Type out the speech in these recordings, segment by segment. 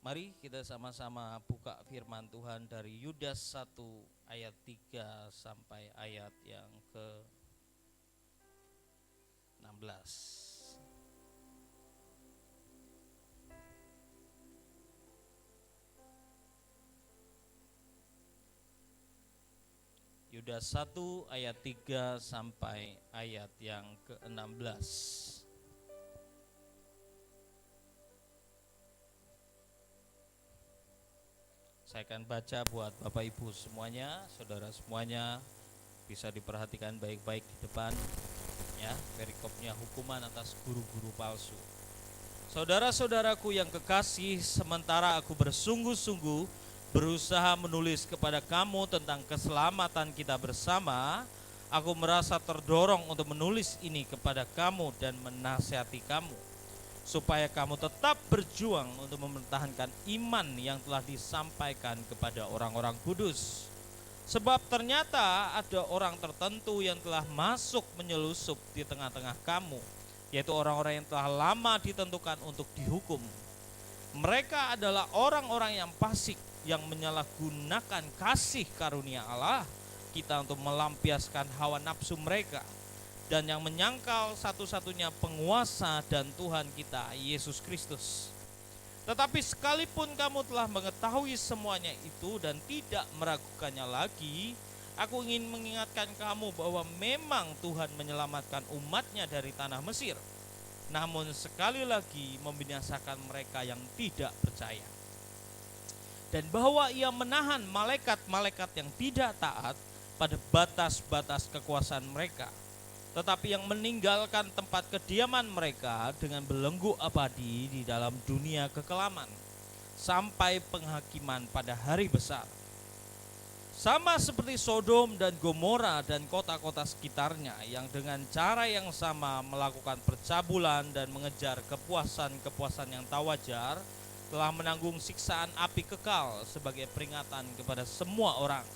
Mari kita sama-sama buka firman Tuhan dari Yudas 1 ayat 3 sampai ayat yang ke-16. Yudas 1 ayat 3 sampai ayat yang ke-16. Saya akan baca buat Bapak Ibu semuanya, saudara semuanya, bisa diperhatikan baik-baik di depan ya. Perikopnya hukuman atas guru-guru palsu. Saudara-saudaraku yang kekasih, sementara aku bersungguh-sungguh berusaha menulis kepada kamu tentang keselamatan kita bersama, aku merasa terdorong untuk menulis ini kepada kamu dan menasihati kamu, supaya kamu tetap berjuang untuk mempertahankan iman yang telah disampaikan kepada orang-orang kudus. Sebab ternyata ada orang tertentu yang telah masuk menyelusup di tengah-tengah kamu, yaitu orang-orang yang telah lama ditentukan untuk dihukum. Mereka adalah orang-orang yang fasik, yang menyalahgunakan kasih karunia Allah kita untuk melampiaskan hawa nafsu mereka, dan yang menyangkal satu-satunya penguasa dan Tuhan kita, Yesus Kristus. Tetapi sekalipun kamu telah mengetahui semuanya itu dan tidak meragukannya lagi, aku ingin mengingatkan kamu bahwa memang Tuhan menyelamatkan umatnya dari tanah Mesir, namun sekali lagi membinasakan mereka yang tidak percaya. Dan bahwa ia menahan malaikat-malaikat yang tidak taat pada batas-batas kekuasaan mereka, tetapi yang meninggalkan tempat kediaman mereka dengan belenggu abadi di dalam dunia kekelaman, sampai penghakiman pada hari besar. Sama seperti Sodom dan Gomora dan kota-kota sekitarnya, yang dengan cara yang sama melakukan percabulan dan mengejar kepuasan-kepuasan yang tak wajar, telah menanggung siksaan api kekal sebagai peringatan kepada semua orang.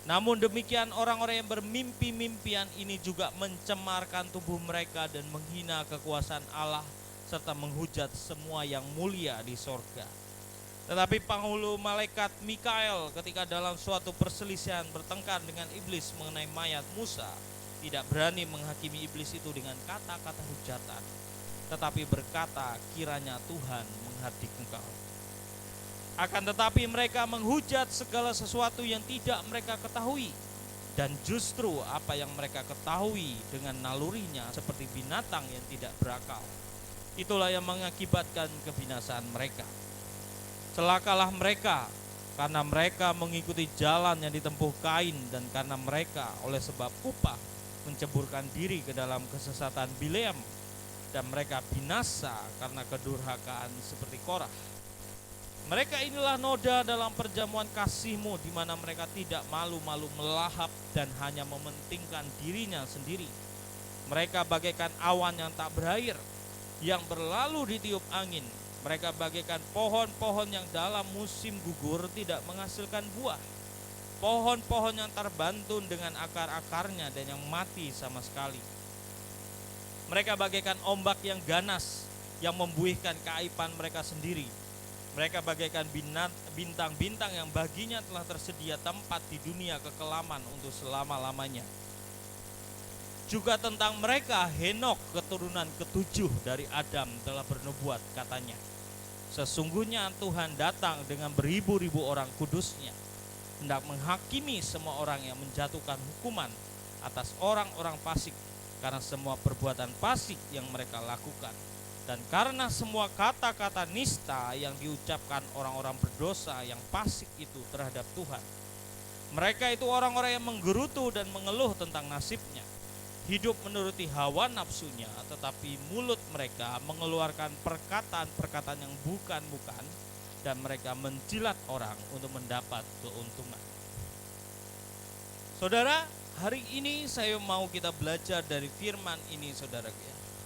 Namun demikian, orang-orang yang bermimpi-mimpian ini juga mencemarkan tubuh mereka dan menghina kekuasaan Allah, serta menghujat semua yang mulia di sorga. Tetapi penghulu malaikat Mikael ketika dalam suatu perselisihan bertengkar dengan iblis mengenai mayat Musa, tidak berani menghakimi iblis itu dengan kata-kata hujatan, tetapi berkata, kiranya Tuhan menghardik engkau. Akan tetapi mereka menghujat segala sesuatu yang tidak mereka ketahui, dan justru apa yang mereka ketahui dengan nalurinya seperti binatang yang tidak berakal, itulah yang mengakibatkan kebinasaan mereka. Celakalah mereka, karena mereka mengikuti jalan yang ditempuh Kain, dan karena mereka oleh sebab upah menceburkan diri ke dalam kesesatan Bileam, dan mereka binasa karena kedurhakaan seperti Korah. Mereka inilah noda dalam perjamuan kasih-Mu, di mana mereka tidak malu-malu melahap dan hanya mementingkan dirinya sendiri. Mereka bagaikan awan yang tak berair, yang berlalu ditiup angin. Mereka bagaikan pohon-pohon yang dalam musim gugur tidak menghasilkan buah, pohon-pohon yang terbantun dengan akar-akarnya dan yang mati sama sekali. Mereka bagaikan ombak yang ganas, yang membuihkan keaiban mereka sendiri. Mereka bagaikan bintang-bintang yang baginya telah tersedia tempat di dunia kekelaman untuk selama-lamanya. Juga tentang mereka, Henok, keturunan ketujuh dari Adam, telah bernubuat, katanya, sesungguhnya Tuhan datang dengan beribu-ribu orang kudusnya, hendak menghakimi semua orang yang menjatuhkan hukuman atas orang-orang fasik, karena semua perbuatan fasik yang mereka lakukan, dan karena semua kata-kata nista yang diucapkan orang-orang berdosa yang fasik itu terhadap Tuhan. Mereka itu orang-orang yang menggerutu dan mengeluh tentang nasibnya, hidup menuruti hawa nafsunya, tetapi mulut mereka mengeluarkan perkataan-perkataan yang bukan-bukan, dan mereka menjilat orang untuk mendapat keuntungan. Saudara, hari ini saya mau kita belajar dari firman ini, saudara.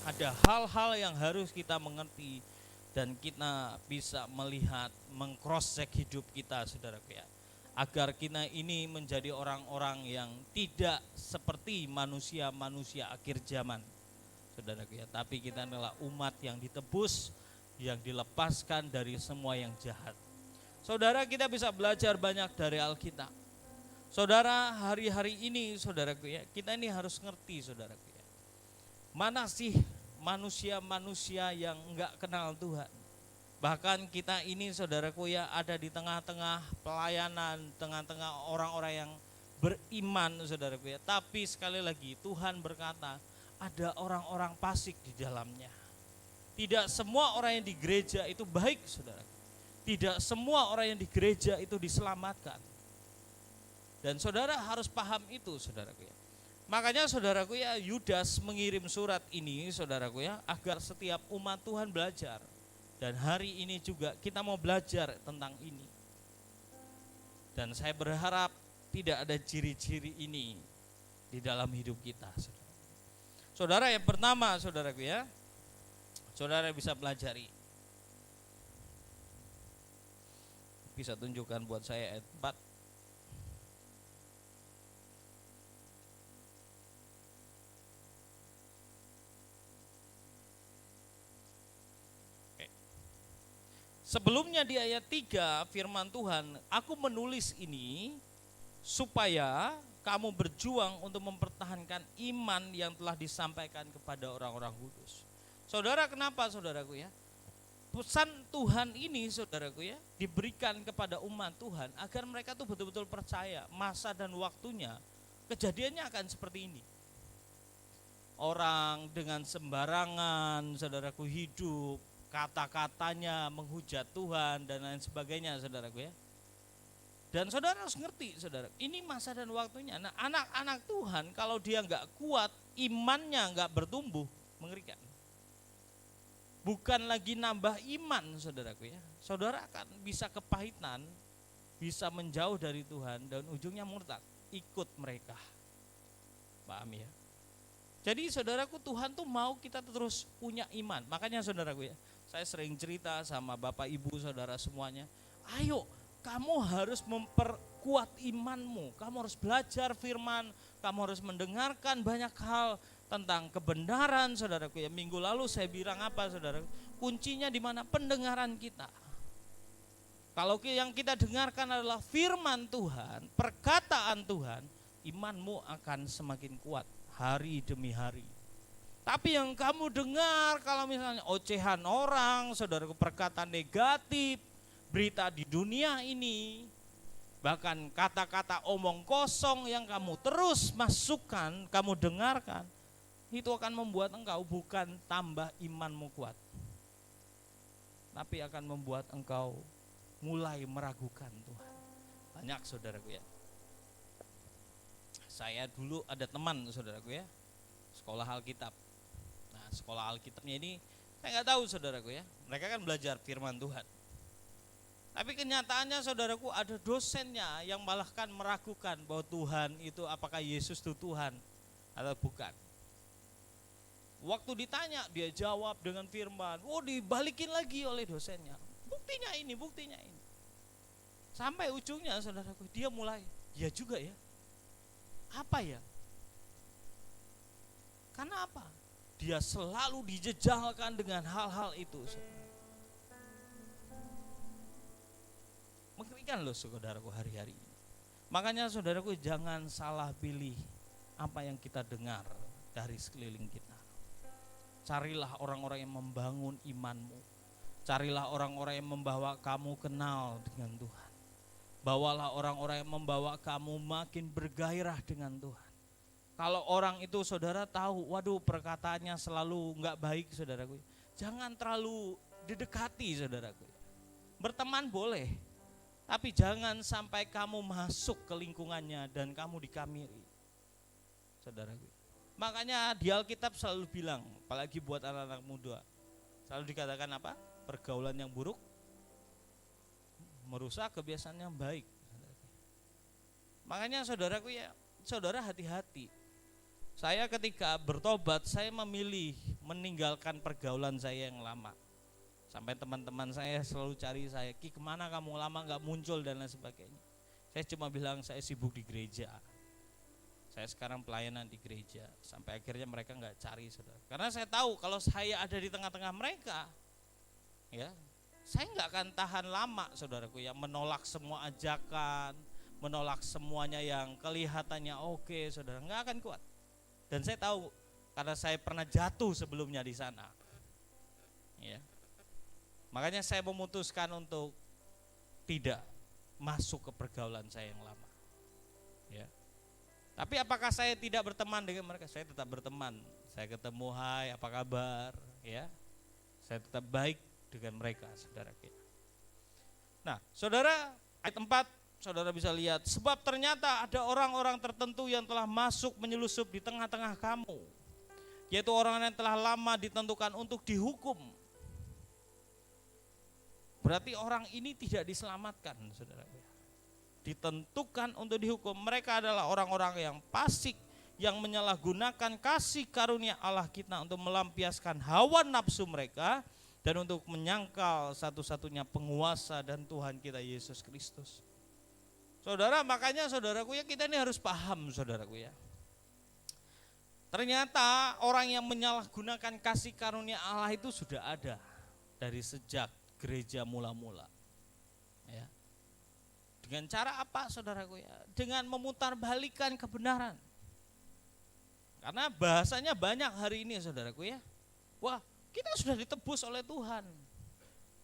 Ada hal-hal yang harus kita mengerti dan kita bisa melihat, meng-cross-check hidup kita, saudara, agar kita ini menjadi orang-orang yang tidak seperti manusia-manusia akhir zaman, saudara, tapi kita adalah umat yang ditebus yang dilepaskan dari semua yang jahat. Saudara, kita bisa belajar banyak dari Alkitab. Saudara, hari-hari ini saudaraku ya, kita ini harus ngerti saudaraku ya. Mana sih manusia-manusia yang enggak kenal Tuhan? Bahkan kita ini saudaraku ya ada di tengah-tengah pelayanan, tengah-tengah orang-orang yang beriman saudaraku ya. Tapi sekali lagi Tuhan berkata ada orang-orang fasik di dalamnya. Tidak semua orang yang di gereja itu baik saudaraku. Tidak semua orang yang di gereja itu diselamatkan. Dan saudara harus paham itu saudaraku ya. Makanya saudaraku ya, Yudas mengirim surat ini saudaraku ya, agar setiap umat Tuhan belajar. Dan hari ini juga kita mau belajar tentang ini. Dan saya berharap tidak ada ciri-ciri ini di dalam hidup kita. Saudara, yang pertama saudaraku ya, saudara bisa pelajari. Bisa tunjukkan buat saya ayat 4. Sebelumnya di ayat 3 firman Tuhan, aku menulis ini supaya kamu berjuang untuk mempertahankan iman yang telah disampaikan kepada orang-orang kudus. Saudara, kenapa saudaraku ya? Pesan Tuhan ini saudaraku ya, diberikan kepada umat Tuhan agar mereka tuh betul-betul percaya masa dan waktunya kejadiannya akan seperti ini. Orang dengan sembarangan saudaraku hidup, kata-katanya menghujat Tuhan dan lain sebagainya saudaraku ya. Dan saudara harus ngerti saudara, ini masa dan waktunya. Nah, anak-anak Tuhan kalau dia enggak kuat, imannya enggak bertumbuh, mengerikan. Bukan lagi nambah iman saudaraku ya. Saudara akan bisa kepahitan, bisa menjauh dari Tuhan dan ujungnya murtad, ikut mereka. Paham ya? Jadi saudaraku, Tuhan tuh mau kita terus punya iman. Makanya saudaraku ya, saya sering cerita sama Bapak Ibu saudara semuanya, ayo kamu harus memperkuat imanmu, kamu harus belajar firman, kamu harus mendengarkan banyak hal tentang kebenaran saudaraku ya. Minggu lalu saya bilang apa saudara? Kuncinya di mana? Pendengaran kita. Kalau yang kita dengarkan adalah firman Tuhan, perkataan Tuhan, imanmu akan semakin kuat hari demi hari. Tapi yang kamu dengar kalau misalnya ocehan orang, saudaraku, perkataan negatif, berita di dunia ini, bahkan kata-kata omong kosong yang kamu terus masukkan, kamu dengarkan, itu akan membuat engkau bukan tambah imanmu kuat, tapi akan membuat engkau mulai meragukan Tuhan. Banyak saudaraku ya. Saya dulu ada teman saudaraku ya, sekolah Alkitab. Nah, sekolah Alkitabnya ini saya nggak tahu saudaraku ya, mereka kan belajar firman Tuhan. Tapi kenyataannya saudaraku ada dosennya yang malah kan meragukan bahwa Tuhan itu apakah Yesus itu Tuhan atau bukan. Waktu ditanya dia jawab dengan firman, dibalikin lagi oleh dosennya. Buktinya ini, buktinya ini. Sampai ujungnya saudaraku dia mulai, ya juga ya. Apa ya? Karena apa? Dia selalu dijejalkan dengan hal-hal itu. Mengerikan loh saudaraku hari-hari ini. Makanya saudaraku jangan salah pilih apa yang kita dengar dari sekeliling kita. Carilah orang-orang yang membangun imanmu. Carilah orang-orang yang membawa kamu kenal dengan Tuhan. Bawalah orang-orang yang membawa kamu makin bergairah dengan Tuhan. Kalau orang itu saudara tahu, waduh perkataannya selalu enggak baik saudaraku, jangan terlalu didekati saudaraku. Berteman boleh, tapi jangan sampai kamu masuk ke lingkungannya dan kamu dikamiri saudaraku. Makanya di Alkitab selalu bilang, apalagi buat anak-anak muda, selalu dikatakan apa? Pergaulan yang buruk merusak kebiasaan yang baik. Makanya saudaraku ya, saudara hati-hati. Saya ketika bertobat, saya memilih meninggalkan pergaulan saya yang lama. Sampai teman-teman saya selalu cari saya, Ki kemana kamu, lama gak muncul dan lain sebagainya. Saya cuma bilang saya sibuk di gereja. Saya sekarang pelayanan di gereja. Sampai akhirnya mereka gak cari saudara. Karena saya tahu kalau saya ada di tengah-tengah mereka, ya, saya nggak akan tahan lama, saudaraku ya, menolak semua ajakan, menolak semuanya yang kelihatannya oke, saudara, nggak akan kuat. Dan saya tahu karena saya pernah jatuh sebelumnya di sana, ya. Makanya saya memutuskan untuk tidak masuk ke pergaulan saya yang lama, ya. Tapi apakah saya tidak berteman dengan mereka? Saya tetap berteman. Saya ketemu, hai, apa kabar, ya. Saya tetap baik dengan mereka, saudara. Nah, saudara, ayat 4, saudara bisa lihat, sebab ternyata ada orang-orang tertentu yang telah masuk menyelusup di tengah-tengah kamu, yaitu orang yang telah lama ditentukan untuk dihukum. Berarti orang ini tidak diselamatkan, saudara. Ditentukan untuk dihukum. Mereka adalah orang-orang yang fasik, yang menyalahgunakan kasih karunia Allah kita untuk melampiaskan hawa nafsu mereka dan untuk menyangkal satu-satunya penguasa dan Tuhan kita Yesus Kristus. Saudara, makanya saudaraku ya, kita ini harus paham, saudaraku ya. Ternyata orang yang menyalahgunakan kasih karunia Allah itu sudah ada dari sejak gereja mula-mula. Ya. Dengan cara apa, saudaraku ya? Dengan memutarbalikkan kebenaran. Karena bahasanya banyak hari ini, saudaraku ya. Wah, kita sudah ditebus oleh Tuhan.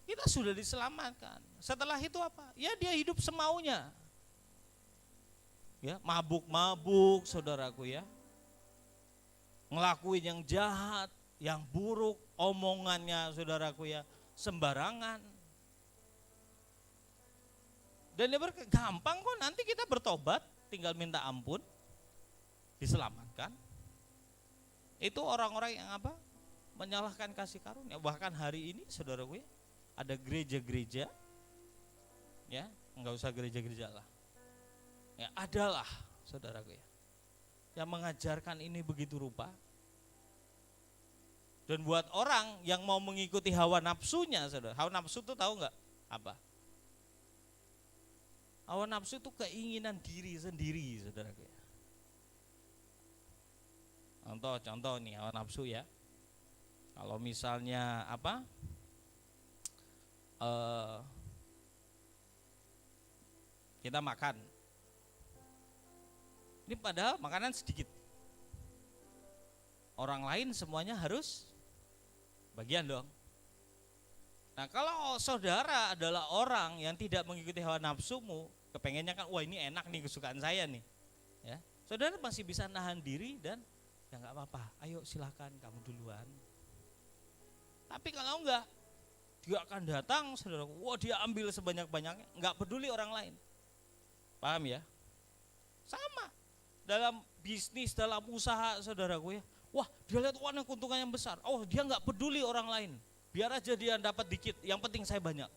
Kita sudah diselamatkan. Setelah itu apa? Ya dia hidup semaunya. Ya, mabuk-mabuk, saudaraku ya. Ngelakuin yang jahat, yang buruk, omongannya, saudaraku ya, sembarangan. Dan dia gampang kok, nanti kita bertobat, tinggal minta ampun, diselamatkan. Itu orang-orang yang apa? Menyalahkan kasih karunia. Bahkan hari ini, saudaraku ya, ada gereja-gereja, ya, enggak usah gereja-gereja lah, ya, adalah, saudaraku ya, yang mengajarkan ini begitu rupa. Dan buat orang yang mau mengikuti hawa nafsunya, saudara, hawa nafsu itu tahu nggak apa? Hawa nafsu itu keinginan diri sendiri, saudaraku ya. Contoh nih hawa nafsu ya. Kalau misalnya apa? Kita makan. Ini padahal makanan sedikit. Orang lain semuanya harus bagian dong. Nah, kalau saudara adalah orang yang tidak mengikuti hawa nafsumu, kepengennya kan, wah ini enak nih, kesukaan saya nih, ya, saudara masih bisa nahan diri dan ya nggak apa-apa, ayo silakan kamu duluan. Tapi kalau enggak, dia akan datang, saudara, wah dia ambil sebanyak-banyaknya, nggak peduli orang lain. Paham ya? Sama dalam bisnis, dalam usaha, saudaraku ya. Wah dia lihat uang keuntungannya besar, oh dia nggak peduli orang lain. Biar aja dia dapat dikit, yang penting saya banyak.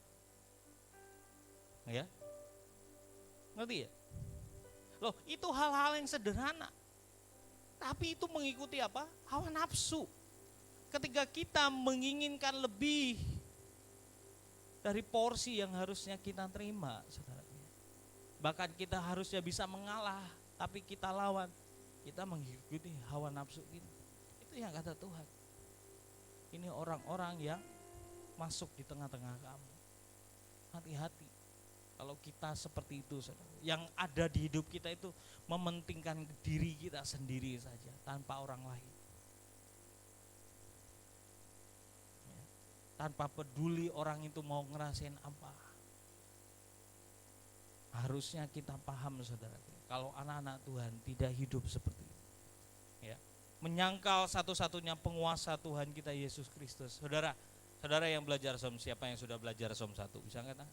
Ya, ngerti ya? Loh, itu hal-hal yang sederhana, tapi itu mengikuti apa? Hawa nafsu. Ketika kita menginginkan lebih dari porsi yang harusnya kita terima, saudara. Bahkan kita harusnya bisa mengalah, tapi kita lawan. Kita mengikuti hawa nafsu ini. Itu yang kata Tuhan. Ini orang-orang yang masuk di tengah-tengah kamu. Hati-hati kalau kita seperti itu, saudara. Yang ada di hidup kita itu mementingkan diri kita sendiri saja, tanpa orang lain. Ya. Tanpa peduli orang itu mau ngerasain apa. Harusnya kita paham, saudara. Kalau anak-anak Tuhan tidak hidup seperti itu. Ya. Menyangkal satu-satunya penguasa Tuhan kita Yesus Kristus. Saudara yang belajar Som, siapa yang sudah belajar Som 1? Bisa enggak?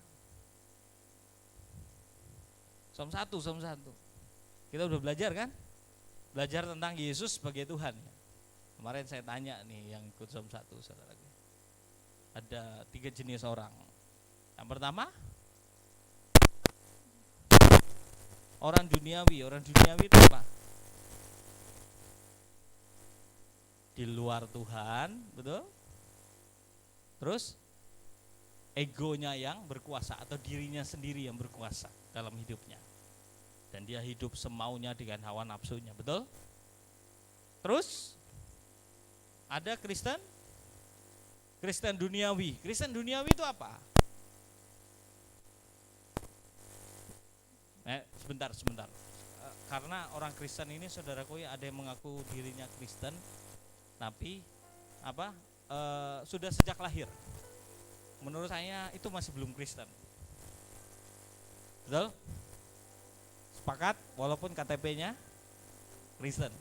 Som 1. Kita udah belajar kan? Belajar tentang Yesus sebagai Tuhan. Kemarin saya tanya nih yang ikut Som 1, saudara. Ada 3 jenis orang. Yang pertama, orang duniawi. Orang duniawi itu apa? Di luar Tuhan, betul? Terus egonya yang berkuasa atau dirinya sendiri yang berkuasa dalam hidupnya. Dan dia hidup semaunya dengan hawa nafsunya, betul? Terus ada Kristen Kristen duniawi. Kristen duniawi itu apa? Sebentar. Karena orang Kristen ini saudaraku ya, ada yang mengaku dirinya Kristen, tapi sudah sejak lahir. Menurut saya itu masih belum Kristen. Betul? Sepakat? Walaupun KTP-nya Kristen.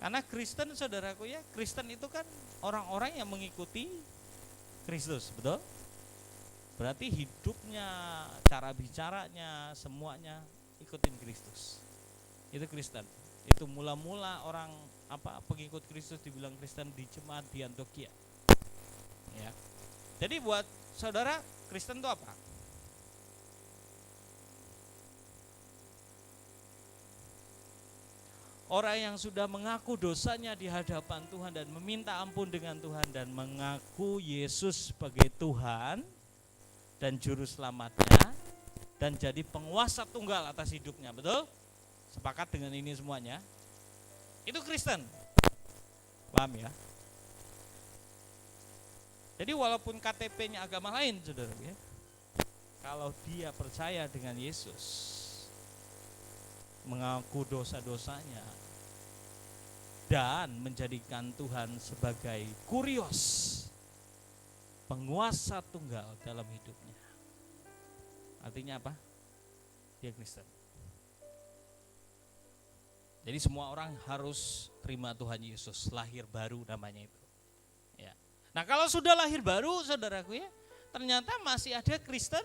Karena Kristen saudaraku ya, Kristen itu kan orang-orang yang mengikuti Kristus, betul? Berarti hidupnya, cara bicaranya, semuanya ikutin Kristus. Itu Kristen. Itu mula-mula orang pengikut Kristus dibilang Kristen di jemaat di Antioquia. Ya. Jadi buat saudara, Kristen itu apa? Orang yang sudah mengaku dosanya di hadapan Tuhan dan meminta ampun dengan Tuhan dan mengaku Yesus sebagai Tuhan dan juru selamatnya dan jadi penguasa tunggal atas hidupnya, betul? Sepakat dengan ini semuanya? Itu Kristen. Paham ya? Jadi walaupun KTP-nya agama lain, saudara ya, kalau dia percaya dengan Yesus, mengaku dosa-dosanya dan menjadikan Tuhan sebagai kurios, penguasa tunggal dalam hidupnya. Artinya apa? Dia Kristen. Jadi semua orang harus terima Tuhan Yesus, lahir baru namanya itu. Ya. Nah kalau sudah lahir baru, saudaraku ya, ternyata masih ada Kristen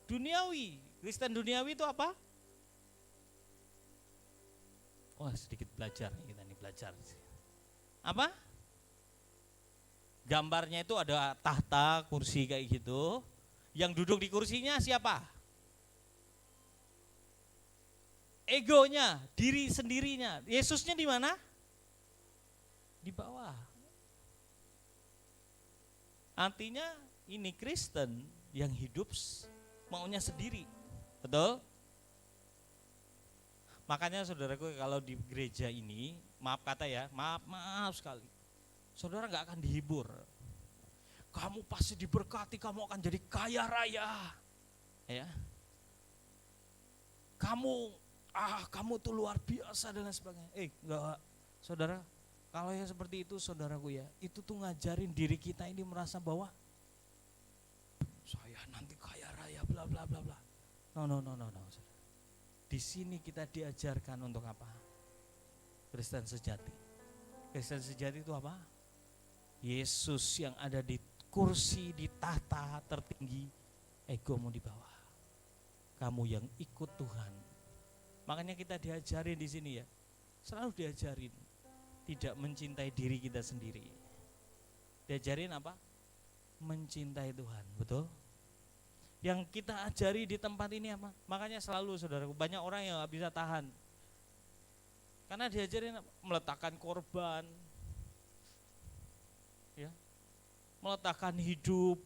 duniawi. Kristen duniawi itu apa? Wah sedikit belajar kita nih, belajar. Apa? Gambarnya itu ada tahta, kursi kayak gitu. Yang duduk di kursinya siapa? Egonya, diri sendirinya. Yesusnya di mana? Di bawah. Artinya ini Kristen yang hidup maunya sendiri. Betul? Makanya saudaraku kalau di gereja ini, maaf kata ya, maaf sekali. Saudara gak akan dihibur. Kamu pasti diberkati, kamu akan jadi kaya raya. Ya. Kamu tuh luar biasa dan lain sebagainya. Enggak, saudara, kalau yang seperti itu saudaraku ya, itu tuh ngajarin diri kita ini merasa bahwa saya nanti kaya raya bla bla bla bla. No. Di sini kita diajarkan untuk apa? Kristen sejati. Kristen sejati itu apa? Yesus yang ada di kursi, di tahta tertinggi, egomu di bawah. Kamu yang ikut Tuhan. Makanya kita diajarin di sini ya, selalu diajarin tidak mencintai diri kita sendiri. Diajarin apa? Mencintai Tuhan, betul? Yang kita ajari di tempat ini apa? Makanya selalu saudaraku, banyak orang yang gak bisa tahan. Karena diajarin meletakkan korban, ya, meletakkan hidup.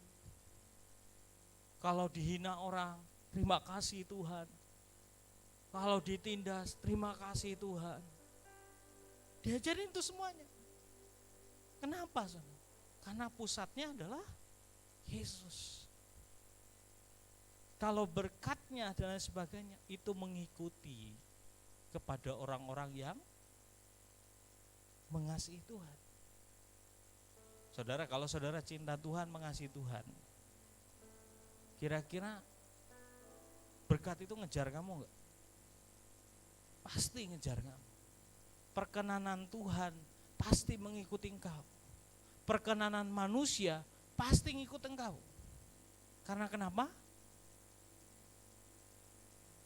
Kalau dihina orang, terima kasih Tuhan. Kalau ditindas, terima kasih Tuhan. Diajarin itu semuanya. Kenapa? Karena pusatnya adalah Yesus. Kalau berkatnya dan lain sebagainya itu mengikuti kepada orang-orang yang mengasihi Tuhan. Saudara, kalau saudara cinta Tuhan, mengasihi Tuhan, kira-kira berkat itu ngejar kamu enggak? Pasti ngejar kamu. Perkenanan Tuhan pasti mengikuti engkau. Perkenanan manusia pasti ngikut engkau. Karena kenapa?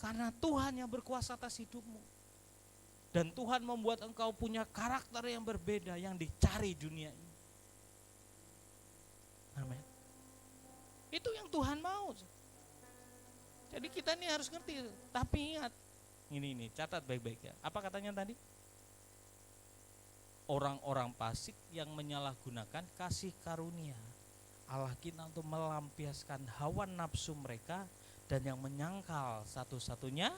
Karena Tuhan yang berkuasa atas hidupmu. Dan Tuhan membuat engkau punya karakter yang berbeda yang dicari dunia ini. Amin. Itu yang Tuhan mau. Jadi kita ini harus ngerti. Tapi ingat, ini catat baik-baik ya. Apa katanya tadi? Orang-orang fasik yang menyalahgunakan kasih karunia Allah kita untuk melampiaskan hawa nafsu mereka, dan yang menyangkal satu-satunya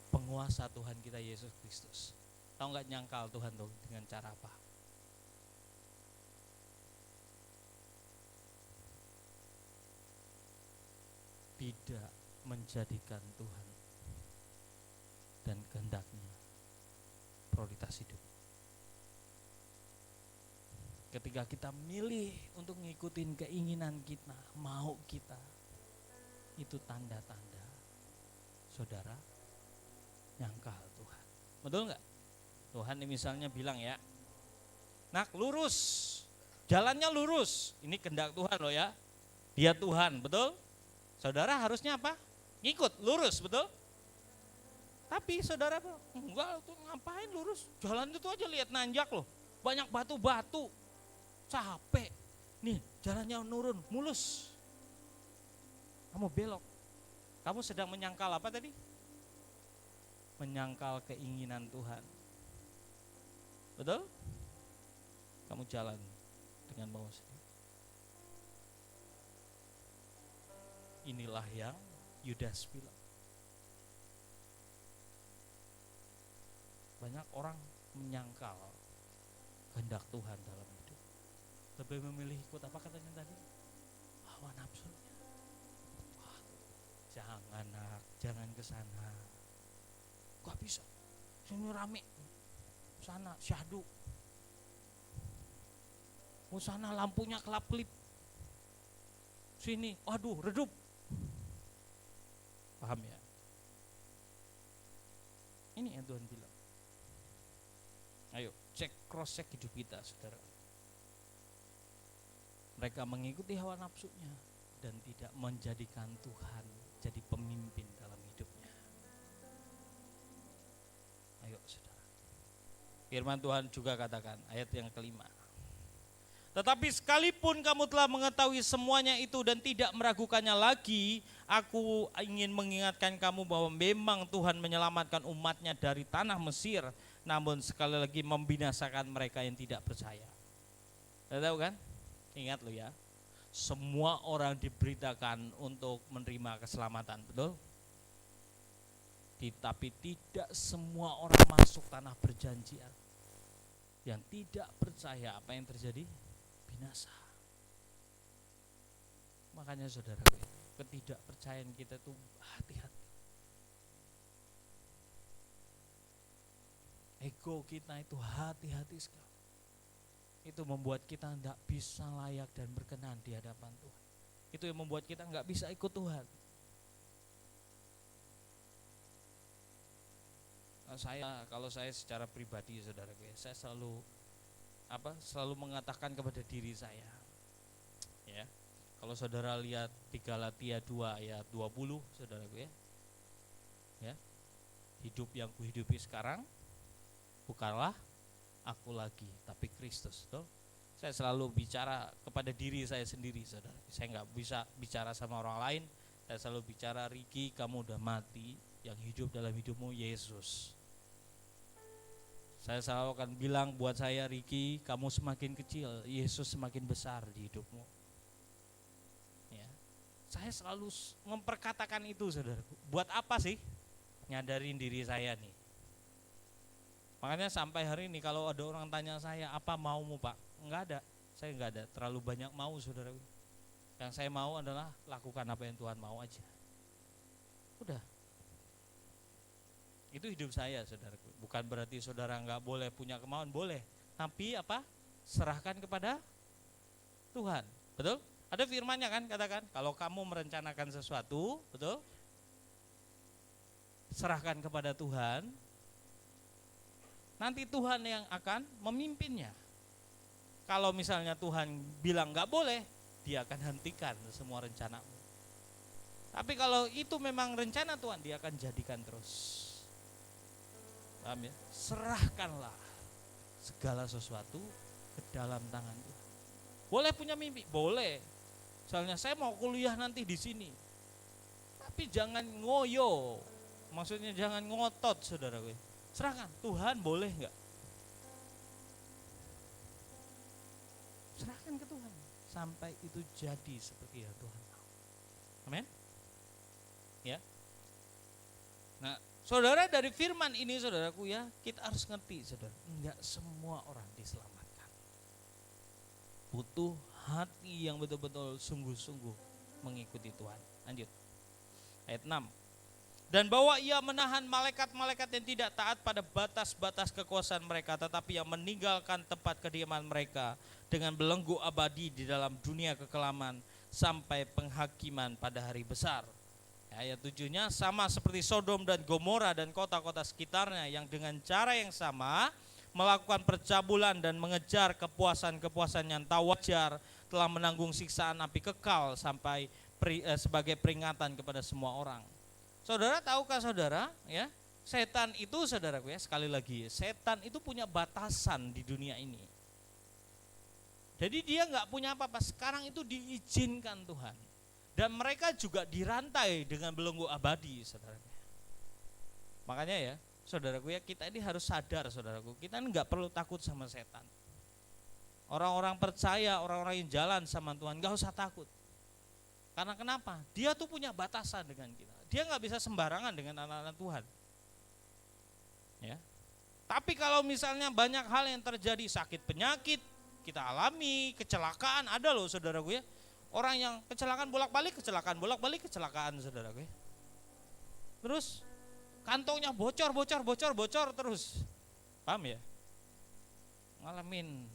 penguasa Tuhan kita Yesus Kristus. Tahu nggak nyangkal Tuhan tuh dengan cara apa? tidak menjadikan Tuhan dan kehendaknya prioritas hidup. Ketika kita milih untuk ngikutin keinginan kita, mau kita, itu tanda-tanda saudara nyangkal Tuhan. Betul nggak? Tuhan ini misalnya bilang ya, nak lurus, jalannya lurus. Ini kehendak Tuhan loh ya. Dia Tuhan, betul? Saudara harusnya apa? Ngikut, lurus, betul? Tapi saudara bilang, enggak tuh ngapain lurus? Jalan itu aja lihat nanjak loh. Banyak batu-batu. Capek. Nih, jalannya nurun, mulus. Kamu belok. Kamu sedang menyangkal apa tadi? Menyangkal keinginan Tuhan. Betul? Kamu jalan dengan mau sendiri. Inilah yang Yudas bilang. Banyak orang menyangkal kehendak Tuhan dalam hidup. Lebih memilih ikut apa katanya tadi? Hawa nafsunya. Wah, jangan nak, jangan ke sana. Gak bisa. Sini rame. Sana syahdu. Oh sana lampunya kelap-kelip. Sini, aduh redup. Paham ya? Ini yang Tuhan bilang. Ayo cek, cross check hidup kita saudara. Mereka mengikuti hawa nafsunya dan tidak menjadikan Tuhan jadi pemimpin dalam hidupnya. Ayo saudara. Firman Tuhan juga katakan ayat yang kelima. Tetapi sekalipun kamu telah mengetahui semuanya itu dan tidak meragukannya lagi, aku ingin mengingatkan kamu bahwa memang Tuhan menyelamatkan umatnya dari tanah Mesir, namun sekali lagi membinasakan mereka yang tidak percaya. Tidak tahu kan? Ingat lo ya, semua orang diberitakan untuk menerima keselamatan, betul? Tapi tidak semua orang masuk tanah perjanjian. Yang tidak percaya, apa yang terjadi? Binasa. Makanya saudara, ketidakpercayaan kita tuh hati-hati. Ego kita itu hati-hati sekali. Itu membuat kita tidak bisa layak dan berkenan di hadapan Tuhan. Itu yang membuat kita nggak bisa ikut Tuhan. Kalau saya secara pribadi saudara, saya selalu mengatakan kepada diri saya, ya, kalau saudara lihat di Galatia 2 ayat 20 saudaraku ya, hidup yang kuhidupi sekarang bukanlah aku lagi, tapi Kristus. Tuh, saya selalu bicara kepada diri saya sendiri saudara. Saya nggak bisa bicara sama orang lain. Saya selalu bicara, Riki, kamu udah mati, yang hidup dalam hidupmu Yesus. Saya selalu akan bilang buat saya, Riki, kamu semakin kecil, Yesus semakin besar di hidupmu. Ya. Saya selalu memperkatakan itu saudara. Buat apa sih? Nyadarin diri saya nih. Makanya sampai hari ini kalau ada orang tanya saya, apa maumu Pak? Enggak ada, saya enggak ada terlalu banyak mau saudara. Yang saya mau adalah lakukan apa yang Tuhan mau aja. Udah. Itu hidup saya saudaraku. Bukan berarti saudara enggak boleh punya kemauan, boleh. Tapi apa? Serahkan kepada Tuhan. Betul? Ada firman-Nya kan, katakan, kalau kamu merencanakan sesuatu, betul? Serahkan kepada Tuhan. Nanti Tuhan yang akan memimpinnya. Kalau misalnya Tuhan bilang nggak boleh, Dia akan hentikan semua rencanamu. Tapi kalau itu memang rencana Tuhan, Dia akan jadikan terus. Paham ya? Serahkanlah segala sesuatu ke dalam tangan Tuhan. Boleh punya mimpi, boleh. Misalnya saya mau kuliah nanti di sini, tapi jangan ngoyo. Maksudnya jangan ngotot saudara gue. Serahkan, Tuhan boleh enggak? Serahkan ke Tuhan sampai itu jadi seperti yang Tuhan mau. Amin. Ya. Nah, saudara, dari firman ini saudaraku ya, kita harus ngerti saudara, enggak semua orang diselamatkan. Butuh hati yang betul-betul sungguh-sungguh mengikuti Tuhan. Lanjut. Ayat 6. Dan bahwa ia menahan malaikat-malaikat yang tidak taat pada batas-batas kekuasaan mereka, tetapi yang meninggalkan tempat kediaman mereka dengan belenggu abadi di dalam dunia kekelaman sampai penghakiman pada hari besar. Ayat 7-nya, sama seperti Sodom dan Gomora dan kota-kota sekitarnya yang dengan cara yang sama melakukan percabulan dan mengejar kepuasan-kepuasan yang tak wajar, telah menanggung siksaan api kekal sampai sebagai peringatan kepada semua orang. Saudara, tahukah saudara, ya, setan itu, saudaraku ya, sekali lagi, setan itu punya batasan di dunia ini. Jadi dia nggak punya apa-apa. Sekarang itu diizinkan Tuhan. Dan mereka juga dirantai dengan belenggu abadi, saudaraku. Makanya ya, saudaraku ya, kita ini harus sadar, saudaraku, kita nggak perlu takut sama setan. Orang-orang percaya, orang-orang yang jalan sama Tuhan, nggak usah takut. Karena kenapa? Dia tuh punya batasan dengan kita. Dia nggak bisa sembarangan dengan anak-anak Tuhan. Ya. Tapi kalau misalnya banyak hal yang terjadi, sakit penyakit kita alami, kecelakaan, ada loh saudaraku ya. Orang yang kecelakaan bolak-balik, kecelakaan, saudaraku ya. Terus kantongnya bocor terus. Paham ya? Ngalamin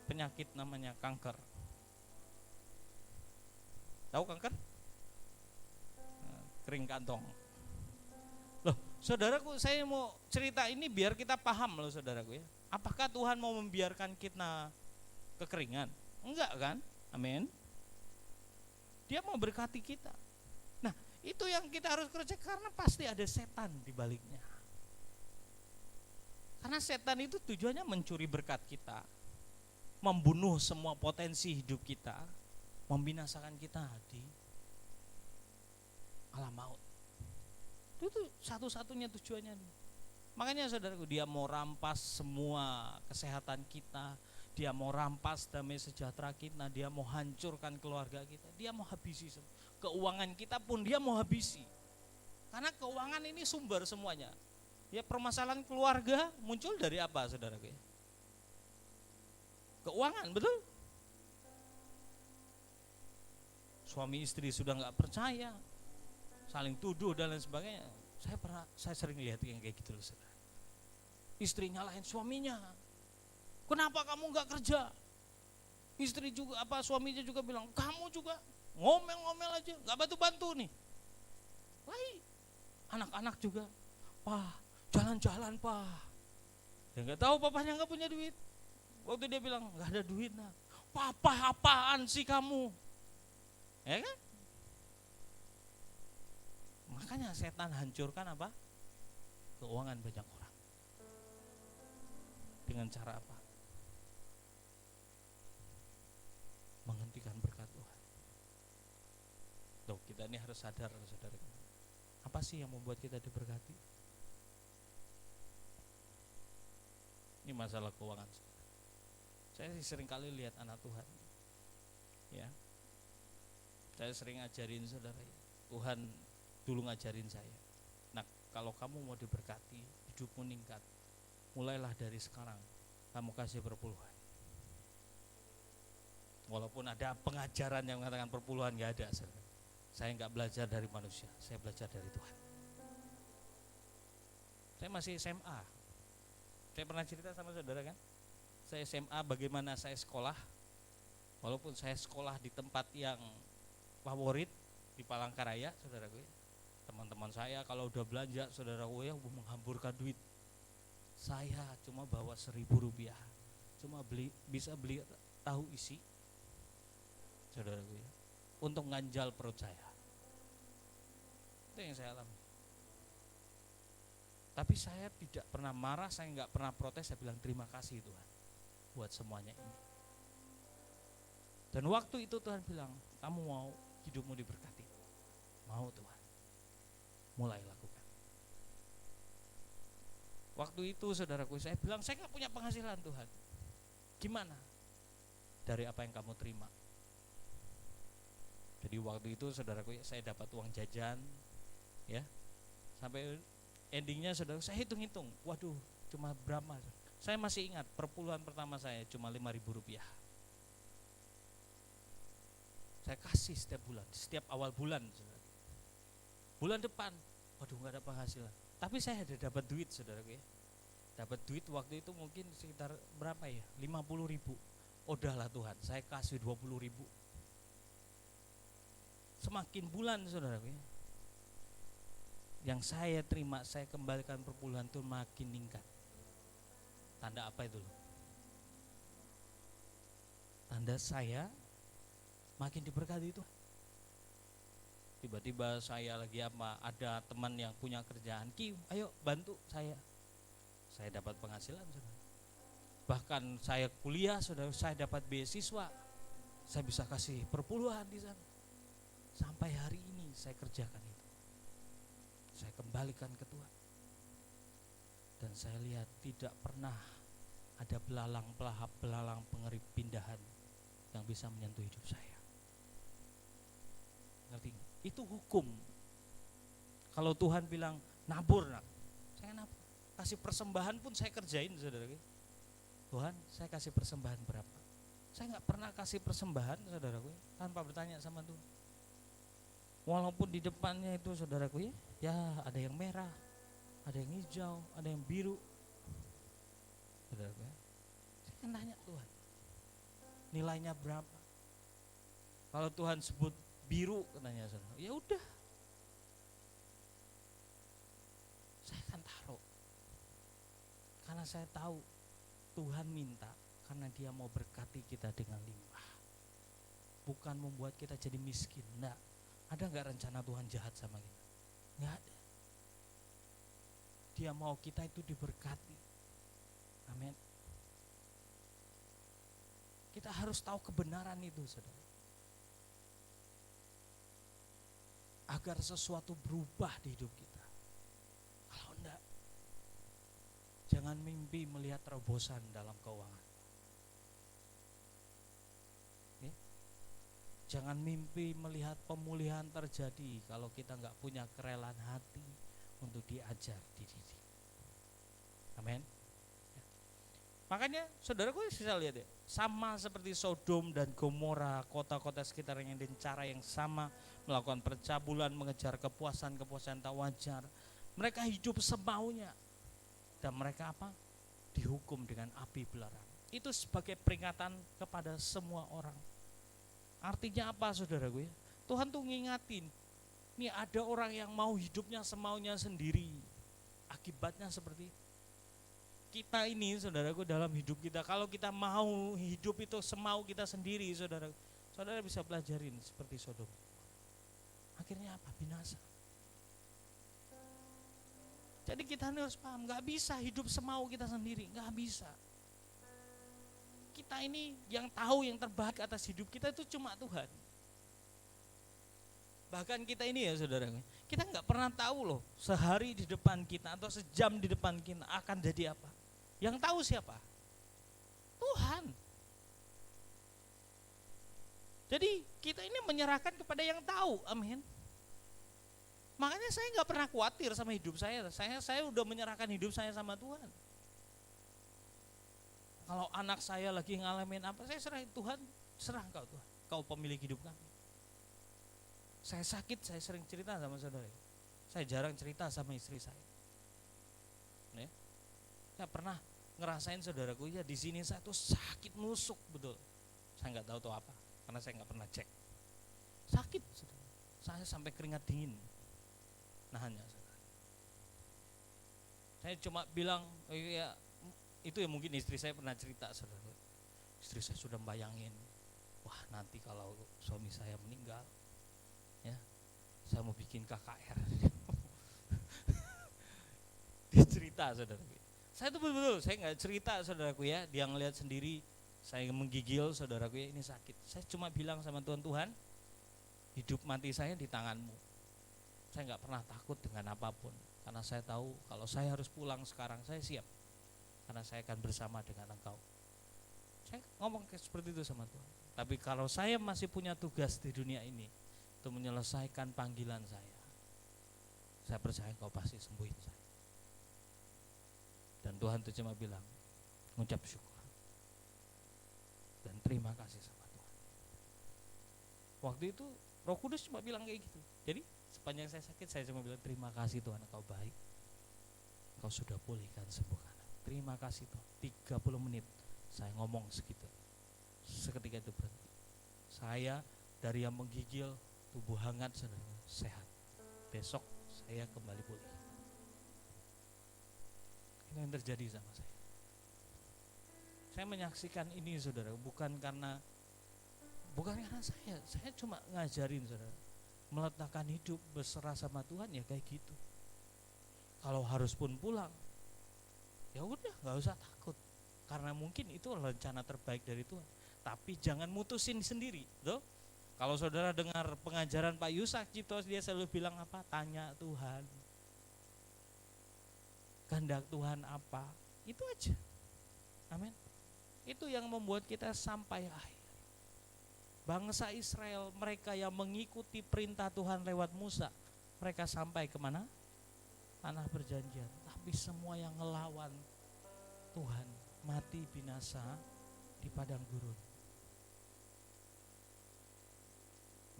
penyakit namanya kanker. Tahu kanker? Kering kantong. Loh, saudaraku, saya mau cerita ini biar kita paham loh saudaraku ya. Apakah Tuhan mau membiarkan kita kekeringan? Enggak kan? Amin. Dia mau berkati kita. Nah, itu yang kita harus kerja, karena pasti ada setan di baliknya. Karena setan itu tujuannya mencuri berkat kita, membunuh semua potensi hidup kita, membinasakan kita di alam maut. Itu satu-satunya tujuannya. Makanya saudaraku, dia mau rampas semua kesehatan kita, dia mau rampas damai sejahtera kita, dia mau hancurkan keluarga kita, dia mau habisi keuangan kita pun dia mau habisi. Karena keuangan ini sumber semuanya. Ya, permasalahan keluarga muncul dari apa saudaraku? Keuangan, betul? Suami istri sudah nggak percaya, saling tuduh dan lain sebagainya. Saya sering lihat yang kayak gitu loh, saudara. Istri nyalahin suaminya, kenapa kamu nggak kerja? Istri juga suaminya juga bilang, kamu juga ngomel-ngomel aja, nggak bantu-bantu nih. Lain, anak-anak juga, Pak, jalan-jalan Pak. Dia nggak tahu papanya nggak punya duit. Waktu dia bilang nggak ada duit, nah, papa apaan sih kamu? Ya kan? Makanya setan hancurkan apa? Keuangan banyak orang. Dengan cara apa? Menghentikan berkat Tuhan. Tuh, kita ini harus sadar, saudara. Apa sih yang membuat kita diberkati? Ini masalah keuangan. Saya sering kali lihat anak Tuhan, ya. Saya sering ajarin saudara, Tuhan dulu ngajarin saya. Nah, kalau kamu mau diberkati, hidupmu meningkat, mulailah dari sekarang kamu kasih perpuluhan. Walaupun ada pengajaran yang mengatakan perpuluhan, nggak ada, saudara. Saya nggak belajar dari manusia, saya belajar dari Tuhan. Saya masih SMA. Saya pernah cerita sama saudara kan? Saya SMA bagaimana saya sekolah. Walaupun saya sekolah di tempat yang favorit di Palangkaraya, saudaraku ya. Teman-teman saya kalau udah belanja, saudaraku ya, menghamburkan duit. Saya cuma bawa Rp1.000, cuma bisa beli tahu isi, saudaraku ya, untuk nganjal perut saya. Itu yang saya alami. Tapi saya tidak pernah marah, saya nggak pernah protes, saya bilang terima kasih Tuhan buat semuanya ini. Dan waktu itu Tuhan bilang, kamu mau hidupmu diberkati? Mau Tuhan, mulai lakukan. Waktu itu saudaraku, saya bilang saya nggak punya penghasilan Tuhan. Gimana? Dari apa yang kamu terima. Jadi waktu itu saudaraku, saya dapat uang jajan, ya, sampai endingnya saudara, saya hitung-hitung, waduh, cuma berapa? Saya masih ingat perpuluhan pertama saya cuma Rp5.000. Saya kasih setiap bulan, setiap awal bulan, saudara. Bulan depan, waduh nggak ada penghasilan. Tapi saya ada dapat duit, saudaraku ya. Dapat duit waktu itu mungkin sekitar berapa ya? 50.000. Udahlah Tuhan, saya kasih 20.000. Semakin bulan, saudaraku ya, yang saya terima, saya kembalikan per bulan itu makin meningkat. Tanda apa itu loh? Tanda saya makin diberkati itu. Tiba-tiba saya lagi apa, ada teman yang punya kerjaan, Ki, ayo bantu saya. Saya dapat penghasilan, saudara. Bahkan saya kuliah, saudara, saya dapat beasiswa. Saya bisa kasih perpuluhan di sana. Sampai hari ini saya kerjakan itu. Saya kembalikan ke Tuhan. Dan saya lihat tidak pernah ada belalang pelahap, belalang pengerip pindahan yang bisa menyentuh hidup saya. Ngerti? Itu hukum. Kalau Tuhan bilang nabur, nak, saya nabur. Kasih persembahan pun saya kerjain, saudara. Tuhan, saya kasih persembahan berapa? Saya nggak pernah kasih persembahan, saudaraku, tanpa bertanya sama Tuhan. Walaupun di depannya itu, saudaraku ya ada yang merah, ada yang hijau, ada yang biru, saudaraku ya. Saya kan tanya Tuhan, nilainya berapa? Kalau Tuhan sebut biru, katanya saudara, ya udah, saya akan taruh. Karena saya tahu Tuhan minta karena Dia mau berkati kita dengan limpah, bukan membuat kita jadi miskin. Enggak. Ada nggak rencana Tuhan jahat sama kita? Nggak ada. Dia mau kita itu diberkati. Amin. Kita harus tahu kebenaran itu, saudara, agar sesuatu berubah di hidup kita. Kalau enggak, jangan mimpi melihat terobosan dalam keuangan. Jangan mimpi melihat pemulihan terjadi kalau kita nggak punya kerelaan hati untuk diajar, dididik. Amin. Ya. Makanya saudaraku bisa lihat ya, sama seperti Sodom dan Gomora, kota-kota sekitar yang dengan cara yang sama melakukan percabulan, mengejar kepuasan-kepuasan tak wajar. Mereka hidup semaunya dan mereka apa? Dihukum dengan api belerang. Itu sebagai peringatan kepada semua orang. Artinya apa, saudaraku ya? Tuhan tuh ngingatin, nih ada orang yang mau hidupnya semaunya sendiri. Akibatnya seperti kita ini, saudaraku, dalam hidup kita, kalau kita mau hidup itu semau kita sendiri, saudara bisa pelajarin seperti Sodom. Akhirnya apa? Binasa. Jadi kita harus paham, gak bisa hidup semau kita sendiri, gak bisa. Kita ini yang tahu yang terbaik atas hidup kita itu cuma Tuhan. Bahkan kita ini ya saudara, kita nggak pernah tahu loh sehari di depan kita atau sejam di depan kita akan jadi apa. Yang tahu siapa? Tuhan. Jadi kita ini menyerahkan kepada yang tahu, amin. Makanya saya nggak pernah khawatir sama hidup saya. Saya udah menyerahkan hidup saya sama Tuhan. Kalau anak saya lagi ngalamin apa, saya serah, Tuhan, serah Engkau Tuhan, Kau pemilik hidup kami. Saya sakit, saya sering cerita sama saudara. Saya jarang cerita sama istri saya. Ya. Saya pernah ngerasain saudaraku, ya di sini saya tuh sakit nusuk betul. Saya nggak tahu apa, karena saya nggak pernah cek. Sakit, saudara. Saya sampai keringat dingin. Nahannya, saudara. Saya cuma bilang, oh ya, itu ya mungkin istri saya pernah cerita, saudara. Istri saya sudah bayangin, wah nanti kalau suami saya meninggal, ya, saya mau bikin KKR. Dia cerita, saudara. Saya tuh betul-betul, saya nggak cerita, saudaraku ya. Dia ngelihat sendiri, saya menggigil, saudaraku ya, ini sakit. Saya cuma bilang sama Tuhan, Tuhan, hidup mati saya di tangan-Mu. Saya nggak pernah takut dengan apapun, karena saya tahu kalau saya harus pulang sekarang, saya siap. Karena saya akan bersama dengan Engkau. Saya ngomong seperti itu sama Tuhan. Tapi kalau saya masih punya tugas di dunia ini untuk menyelesaikan panggilan saya percaya Engkau pasti sembuhin saya. Dan Tuhan itu cuma bilang, ngucap syukur dan terima kasih sama Tuhan. Waktu itu Roh Kudus cuma bilang kayak gitu. Jadi Sepanjang saya sakit saya cuma bilang terima kasih Tuhan Engkau baik. Engkau sudah pulihkan sembuhkan. Terima kasih Tuhan. 30 menit saya ngomong segitu. Seketika itu berhenti. Saya dari yang menggigil, tubuh hangat, saudara, sehat. Besok saya kembali pulih. Ini yang terjadi sama saya. Saya menyaksikan ini saudara, bukan karena saya cuma ngajarin saudara, meletakkan hidup berserah sama Tuhan ya kayak gitu. Kalau harus pun pulang, ya udah nggak usah takut, karena mungkin itu rencana terbaik dari Tuhan. Tapi jangan mutusin sendiri, tuh. Kalau saudara dengar pengajaran Pak Yusak Cipto, dia selalu bilang apa? Tanya Tuhan, kehendak Tuhan apa? Itu aja. Amin. Itu yang membuat kita sampai akhir. Bangsa Israel, mereka yang mengikuti perintah Tuhan lewat Musa, mereka sampai kemana? Tanah perjanjian. Tapi semua yang ngelawan Tuhan mati binasa di padang gurun.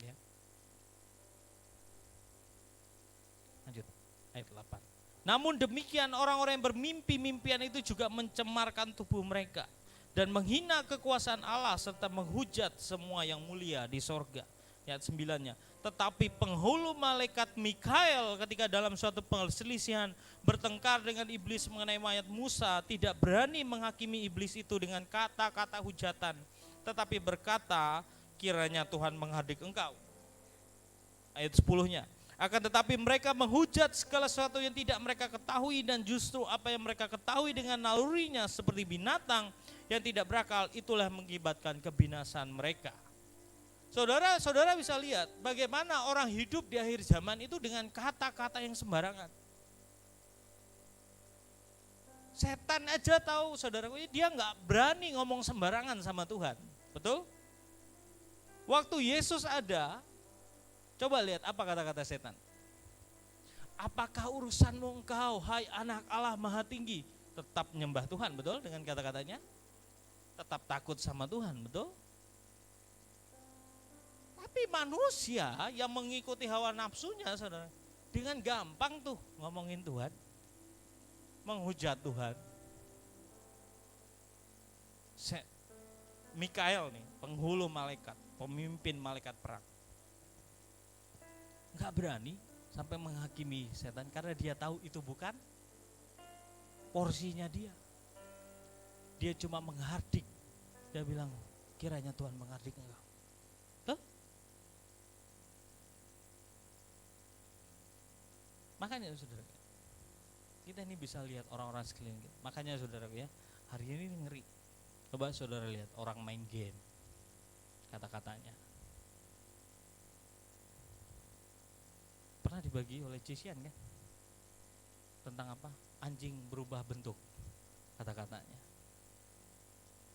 Ya. Lanjut ayat 8. Namun demikian orang-orang yang bermimpi-mimpian itu juga mencemarkan tubuh mereka dan menghina kekuasaan Allah serta menghujat semua yang mulia di sorga. Ayat 9-nya. Tetapi penghulu malaikat Mikael ketika dalam suatu perselisihan bertengkar dengan iblis mengenai mayat Musa, tidak berani menghakimi iblis itu dengan kata-kata hujatan, tetapi berkata, kiranya Tuhan menghadik engkau. Ayat 10-nya. Akan tetapi mereka menghujat segala sesuatu yang tidak mereka ketahui, dan justru apa yang mereka ketahui dengan nalurinya seperti binatang yang tidak berakal, itulah mengakibatkan kebinasaan mereka. Saudara bisa lihat bagaimana orang hidup di akhir zaman itu dengan kata-kata yang sembarangan. Setan aja tahu, saudaraku, dia nggak berani ngomong sembarangan sama Tuhan, betul? Waktu Yesus ada, coba lihat apa kata-kata setan. Apakah urusanmu engkau, hai anak Allah Maha Tinggi? Tetap menyembah Tuhan, betul? Dengan kata-katanya, tetap takut sama Tuhan, betul? Tapi manusia yang mengikuti hawa nafsunya, saudara, dengan gampang tuh ngomongin Tuhan, menghujat Tuhan. Mikael nih, penghulu malaikat, pemimpin malaikat perang, nggak berani sampai menghakimi setan karena dia tahu itu bukan porsinya dia. Dia cuma menghardik. Dia bilang, kiranya Tuhan menghardik engkau. Tuh? Makanya saudara, kita ini bisa lihat orang-orang sekeliling kita. Makanya saudara ya, hari ini ngeri. Coba saudara lihat orang main game, kata-katanya. Pernah dibagi oleh Cisian kan? Tentang apa? Anjing berubah bentuk, kata-katanya.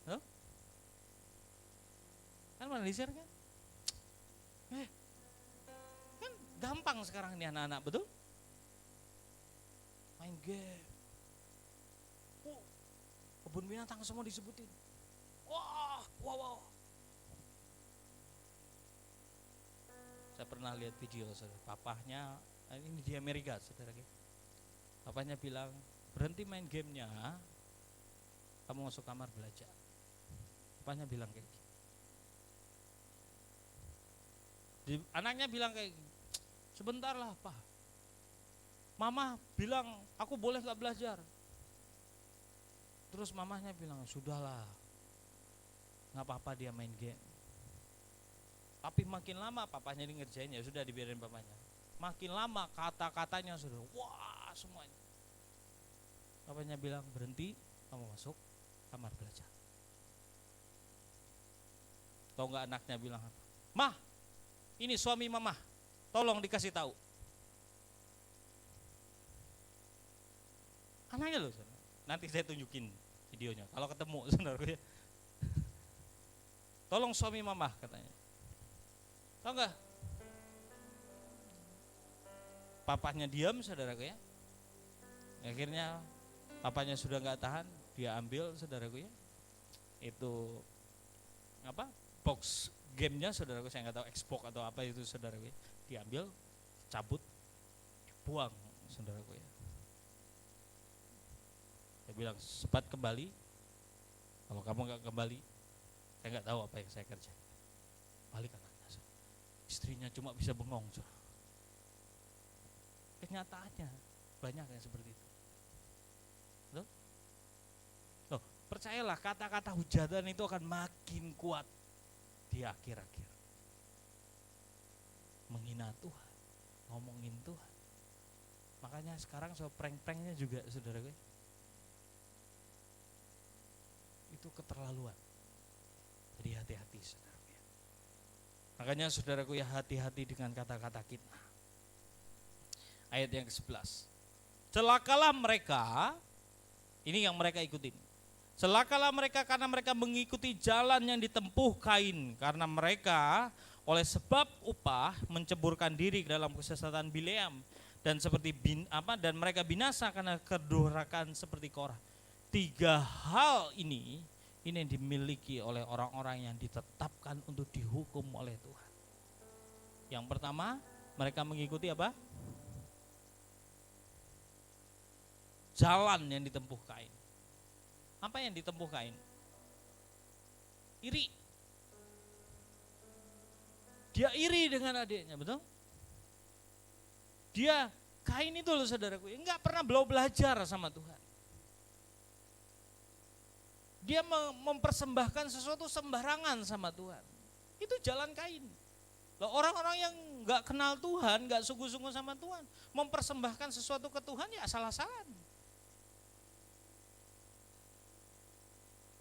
Tuh? Kan mana di-share kan? Kan gampang sekarang nih anak-anak, betul? Main game. Kebun binatang semua disebutin. Wow. Saya pernah lihat video, saudara. Papahnya, ini di Amerika, saudara. Papahnya bilang, berhenti main gamenya, kamu masuk kamar belajar. Papahnya bilang kayak gitu. Anaknya bilang kayak, sebentar lah Pak. Mama bilang aku boleh gak belajar. Terus mamahnya bilang, sudahlah, gak apa-apa dia main game. Tapi makin lama papanya ini ngerjain, ya sudah dibiarin papanya. Makin lama kata-katanya sudah, wah semuanya. Papanya bilang, berhenti, kamu masuk kamar belajar. Tahu gak anaknya bilang apa? Mah, ini suami mama, tolong dikasih tahu. Anaknya loh, saudara. Nanti saya tunjukin videonya kalau ketemu, saudara ya. Tolong suami mama, katanya. Tahu nggak? Papanya diam, saudaraku ya. Akhirnya papanya sudah nggak tahan, dia ambil, saudaraku ya, itu apa? Box gamenya, saudaraku, saya nggak tahu Xbox atau apa itu, saudaraku ya. Diambil, cabut, dibuang, saudaraku ya. Dia bilang, cepat kembali. Kalau kamu nggak kembali, saya nggak tahu apa yang saya kerjain. Balik anaknya. Istrinya cuma bisa bengong. Kenyataannya banyak yang seperti itu. Loh, percayalah kata-kata hujatan itu akan makin kuat di akhir-akhir. Menghina Tuhan, ngomongin Tuhan. Makanya sekarang prank-pranknya juga, saudara gue, itu keterlaluan. Jadi hati-hati, saudara gue. Makanya saudaraku ya, hati-hati dengan kata-kata kita. Ayat yang ke-11. Celakalah mereka, ini yang mereka ikutin. Celakalah mereka karena mereka mengikuti jalan yang ditempuh Kain, karena mereka oleh sebab upah menceburkan diri ke dalam kesesatan Bileam, dan seperti dan mereka binasa karena kedurhakaan seperti Korah. 3 hal ini yang dimiliki oleh orang-orang yang ditetapkan untuk dihukum oleh Tuhan. Yang pertama, mereka mengikuti apa? Jalan yang ditempuh Kain. Apa yang ditempuh Kain? Iri. Dia iri dengan adiknya, betul? Kain itu loh saudaraku, enggak pernah belajar sama Tuhan. Dia mempersembahkan sesuatu sembarangan sama Tuhan. Itu jalan Kain. Loh, orang-orang yang enggak kenal Tuhan, enggak sungguh-sungguh sama Tuhan, mempersembahkan sesuatu ke Tuhan ya salah-salah.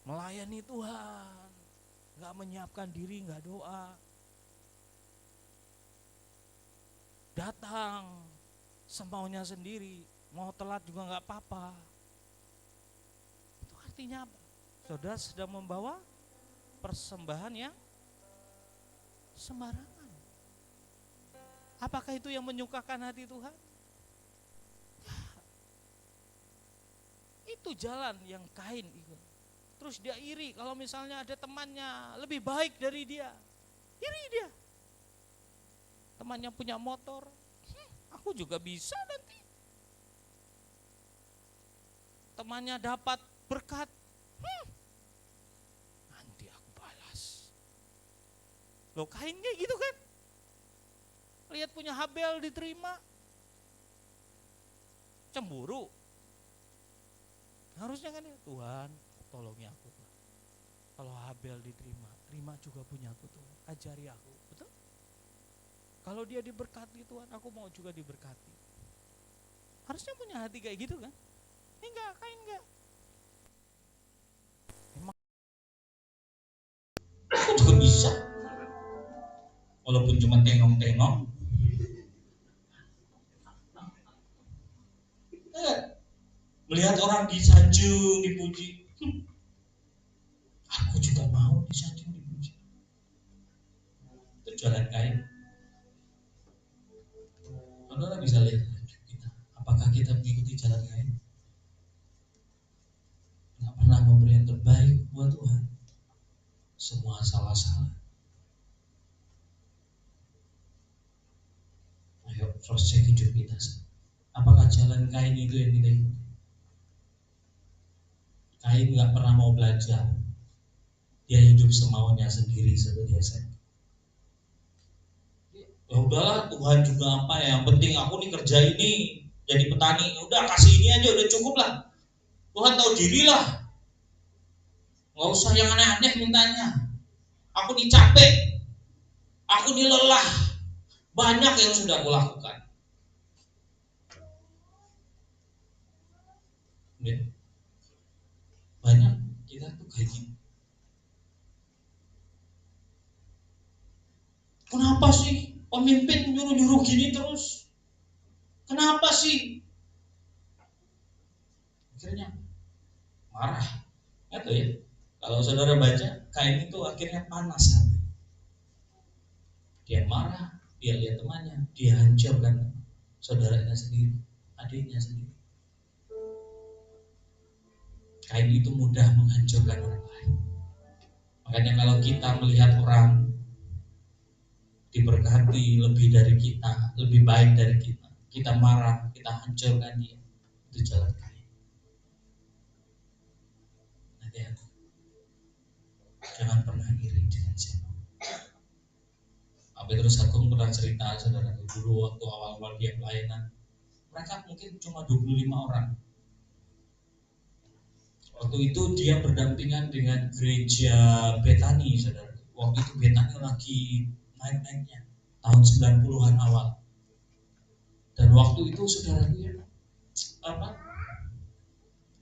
Melayani Tuhan, enggak menyiapkan diri, enggak doa. Datang semaunya sendiri, mau telat juga enggak apa-apa. Itu artinya apa? Saudara sedang membawa persembahan yang sembarangan. Apakah itu yang menyukakan hati Tuhan? Ya. Itu jalan yang Kain ikut. Terus dia iri kalau misalnya ada temannya lebih baik dari dia. Iri dia. Temannya punya motor, aku juga bisa nanti. Temannya dapat berkat, nanti aku balas. Loh, Kain kayak gitu kan? Lihat punya Habel diterima, cemburu. Harusnya kan ya, Tuhan tolongi aku Tuhan. Kalau Habel diterima, terima juga punya aku Tuhan. Ajari aku, betul? Kalau dia diberkati Tuhan, aku mau juga diberkati. Harusnya punya hati kayak gitu kan? Enggak, Kain enggak. Aku juga bisa. Walaupun cuma tengok-tengok. Melihat orang disanjung, dipuji. Aku juga mau disanjung, dipuji. Itu jalan Kain. Saudara bisa lihat kita. Apakah kita mengikuti jalan Kain? Nggak pernah memberi yang terbaik buat Tuhan. Semua salah-salah. Ayo cross check hidup kita. Apakah jalan Kain itu yang kita ikuti? Kain nggak pernah mau belajar. Dia hidup semaunya sendiri seperti saya. Ya udahlah, Tuhan juga apa ya? Yang penting aku nih kerja ini jadi petani. Udah kasih ini aja udah cukup lah. Tuhan tahu diri lah. Nggak usah yang aneh-aneh mintanya. Aku nih capek. Aku nih lelah. Banyak yang sudah aku lakukan. Banyak kita tuh kayak gini. Kenapa sih pemimpin nyuruh-nyuruh gini terus? Kenapa sih? Akhirnya marah. Itu ya. Kalau saudara baca, Kain itu akhirnya panas hati. Dia marah, dia lihat temannya, dia hancurkan saudaranya sendiri, adiknya sendiri. Kain itu mudah menghancurkan orang lain. Makanya kalau kita melihat orang diberkati lebih dari kita, lebih baik dari kita. Kita marah, kita hancurkan dia. Itu jalan Kain. Hati-hati. Jangan pernah iri dengan siapa. Petrus Agung pernah cerita, saudara, dulu waktu awal-awal dia pelayanan, mereka mungkin cuma 25 orang. Waktu itu dia berdampingan dengan gereja Betani, saudara. Waktu itu Betani lagi naik-naiknya, tahun 90-an awal. Dan waktu itu saudara,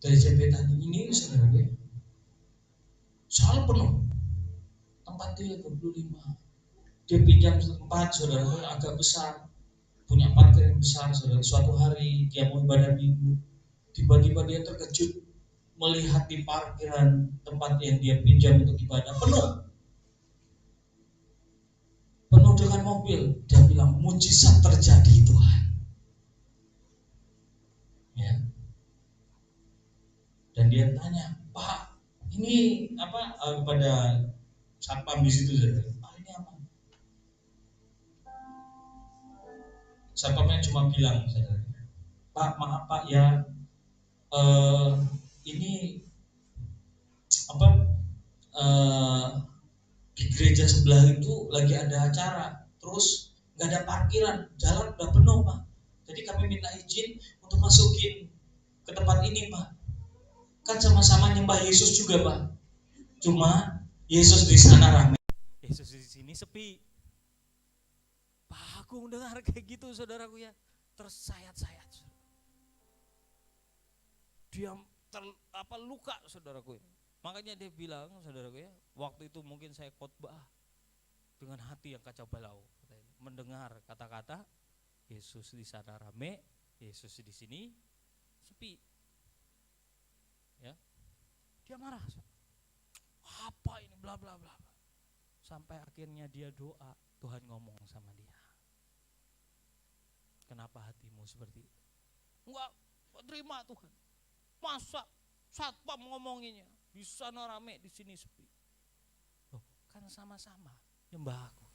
gereja Betani ini, saudara, selalu penuh. Tempat dia 25. Dia pinjam tempat, saudara, agak besar, punya parkir yang besar, saudara. Suatu hari dia mau ibadah minggu, tiba-tiba dia terkejut melihat di parkiran tempat yang dia pinjam untuk ibadah penuh dengan mobil. Dia bilang, mujizat terjadi Tuhan. Ya. Dan dia tanya, Pak, ini apa? Kepada satpam di situ, saudara. Pak, ini apa? Satpamnya cuma bilang, saudara, Pak, maaf Pak ya, ini apa? Di gereja sebelah itu lagi ada acara, terus nggak ada parkiran, jalan udah penuh Pak. Jadi kami minta izin untuk masukin ke tempat ini Pak. Kan sama-sama nyembah Yesus juga Pak. Cuma Yesus di sana ramai, Yesus di sini sepi. Pak Agung dengar kayak gitu, saudaraku ya, tersayat-sayat. Dia luka, saudaraku ya. Makanya dia bilang, saudaraku ya, waktu itu mungkin saya khotbah dengan hati yang kacau balau, mendengar kata-kata Yesus di sana rame, Yesus di sini sepi. Ya, dia marah. Apa ini bla bla bla. Sampai akhirnya dia doa, Tuhan ngomong sama dia. Kenapa hatimu seperti itu? Enggak terima Tuhan. Masa satpam ngomonginnya, di sana rame, di sini sepi. Loh, kan sama-sama nyembah aku.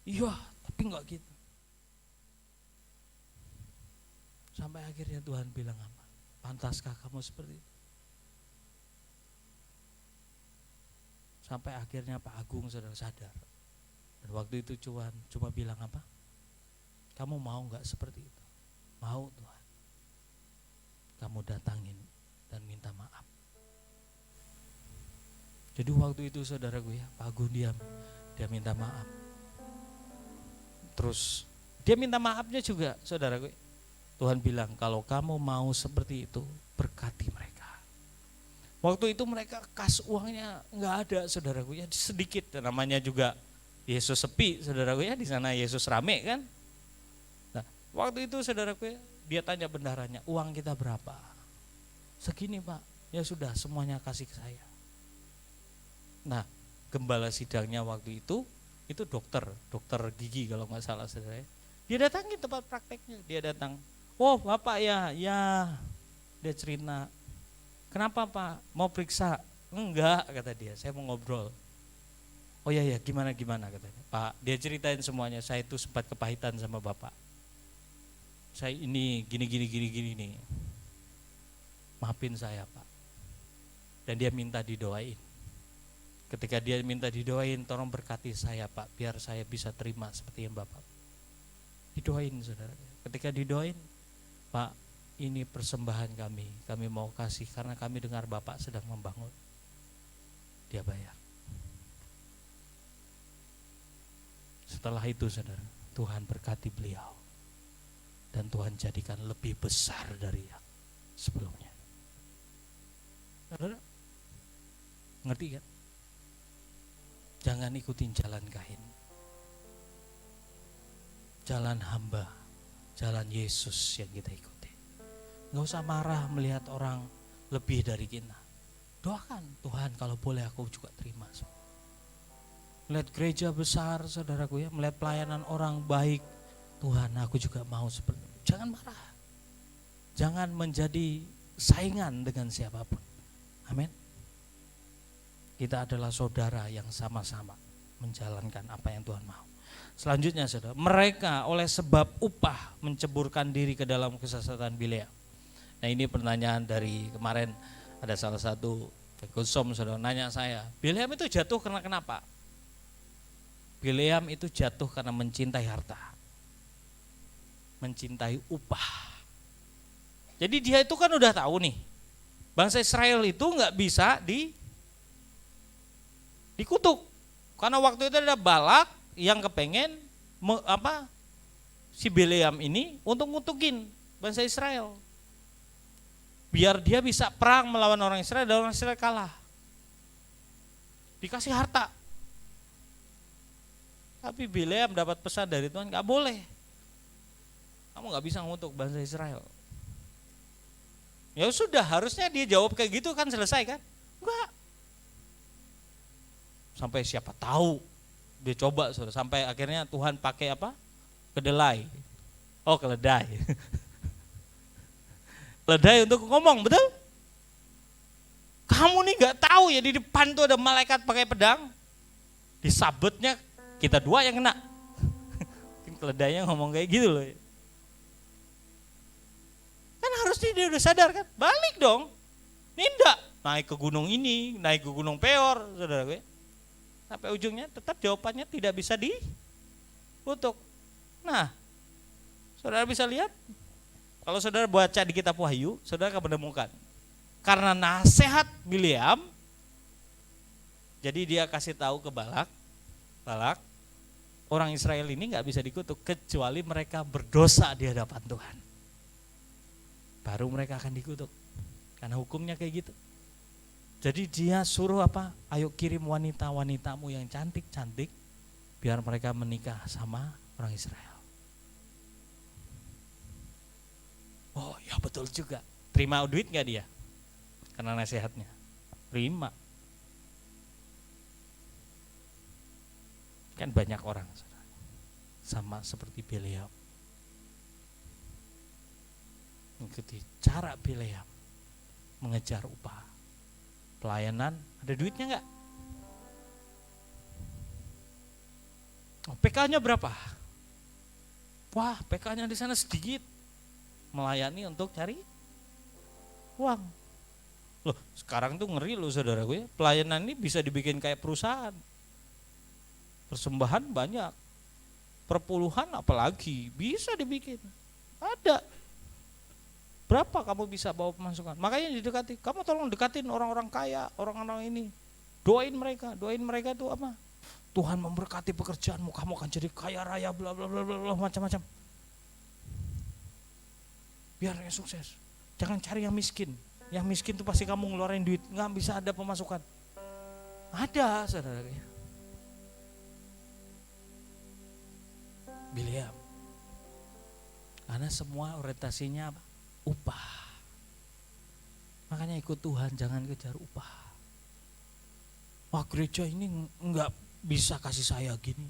Iya, tapi enggak gitu. Sampai akhirnya Tuhan bilang apa? Pantaskah kamu seperti itu? Sampai akhirnya Pak Agung saudara sadar. Dan waktu itu cuma bilang apa? Kamu mau gak seperti itu? Mau Tuhan. Kamu datangin dan minta maaf. Jadi waktu itu saudaraku ya, Pak Agung diam. Dia minta maaf. Terus dia minta maafnya juga saudaraku. Tuhan bilang kalau kamu mau seperti itu, berkati mereka. Waktu itu mereka kas uangnya nggak ada saudaraku ya, sedikit. Dan namanya juga Yesus sepi saudaraku ya, di sana Yesus rame kan. Nah waktu itu saudaraku ya, dia tanya bendaranya, uang kita berapa? Segini Pak. Ya sudah, semuanya kasih ke saya. Nah gembala sidangnya waktu itu dokter gigi kalau nggak salah saudara ya. Dia datang ke tempat prakteknya, dia datang. Oh Bapak ya, dia cerita. Kenapa Pak? Mau periksa? Enggak, kata dia, saya mau ngobrol. Oh ya gimana katanya. Pak, dia ceritain semuanya, saya itu sempat kepahitan sama Bapak. Saya ini gini nih. Maafin saya Pak. Dan dia minta didoain. Ketika dia minta didoain, tolong berkati saya Pak, biar saya bisa terima seperti yang Bapak. Didoain saudara. Ketika didoain, Pak, ini persembahan kami mau kasih karena kami dengar Bapak sedang membangun. Dia bayar. Setelah itu saudara, Tuhan berkati beliau. Dan Tuhan jadikan lebih besar dari yang sebelumnya. Saudara, ngerti kan? Jangan ikutin jalan Kain. Jalan hamba, jalan Yesus yang kita ikuti. Gak usah marah melihat orang lebih dari kita. Doakan, Tuhan kalau boleh aku juga terima. Melihat gereja besar saudaraku ya, melihat pelayanan orang baik, Tuhan aku juga mau seperti itu. Jangan marah. Jangan menjadi saingan dengan siapapun. Amin. Kita adalah saudara yang sama-sama menjalankan apa yang Tuhan mau. Selanjutnya saudara, mereka oleh sebab upah menceburkan diri ke dalam kesesatan Bileam. Nah ini pertanyaan dari kemarin, ada salah satu Gosom saudara nanya saya, Bileam itu jatuh karena kenapa? Bileam itu jatuh karena mencintai harta, mencintai upah. Jadi dia itu kan udah tahu nih, bangsa Israel itu nggak bisa dikutuk, karena waktu itu ada Balak yang kepengen si Bileam ini untuk ngutukin bangsa Israel, biar dia bisa perang melawan orang Israel dan orang Israel kalah, dikasih harta. Tapi Bileam dapat pesan dari Tuhan, nggak boleh, kamu nggak bisa ngutuk bangsa Israel. Ya sudah, harusnya dia jawab kayak gitu kan selesai kan? Enggak. Sampai siapa tahu dia coba saudara, sampai akhirnya Tuhan pakai apa? Kedelai. Oh keledai. Keledai untuk ngomong, betul? Kamu nih nggak tahu ya, di depan tuh ada malaikat pakai pedang, disabetnya kita dua yang kena. Keledainya ngomong kayak gitu loh. Kan harusnya dia udah sadar kan, balik dong. Nindak, naik ke gunung ini, naik ke gunung Peor, saudara gue. Sampai ujungnya tetap jawabannya tidak bisa dikutuk. Nah, saudara bisa lihat, kalau saudara baca di kitab Wahyu, saudara akan menemukan, karena nasihat Bileam, jadi dia kasih tahu ke Balak, orang Israel ini nggak bisa dikutuk kecuali mereka berdosa di hadapan Tuhan. Baru mereka akan dikutuk, karena hukumnya kayak gitu. Jadi dia suruh apa? Ayo kirim wanita-wanitamu yang cantik-cantik, biar mereka menikah sama orang Israel. Oh ya betul juga. Terima duit nggak dia? Karena nasihatnya. Terima. Kan banyak orang sama seperti Bileam, mengikuti cara Bileam mengejar upah pelayanan. Ada duitnya nggak? PK-nya berapa? Wah, PK-nya di sana sedikit, melayani untuk cari uang. Loh, sekarang tuh ngeri loh saudara gue, pelayanan ini bisa dibikin kayak perusahaan. Persembahan banyak, perpuluhan apalagi bisa dibikin. Ada. Berapa kamu bisa bawa pemasukan? Makanya didekati, kamu tolong dekatin orang-orang kaya, orang-orang ini. Doain mereka tuh apa? Tuhan memberkati pekerjaanmu, kamu akan jadi kaya raya, bla bla bla bla macam-macam. Biar yang sukses. Jangan cari yang miskin. Yang miskin tuh pasti kamu ngeluarin duit, nggak bisa ada pemasukan. Ada, saudara. Bileam. Karena semua orientasinya apa? Upah. Makanya ikut Tuhan, jangan kejar upah. Wah, gereja ini enggak bisa kasih saya gini.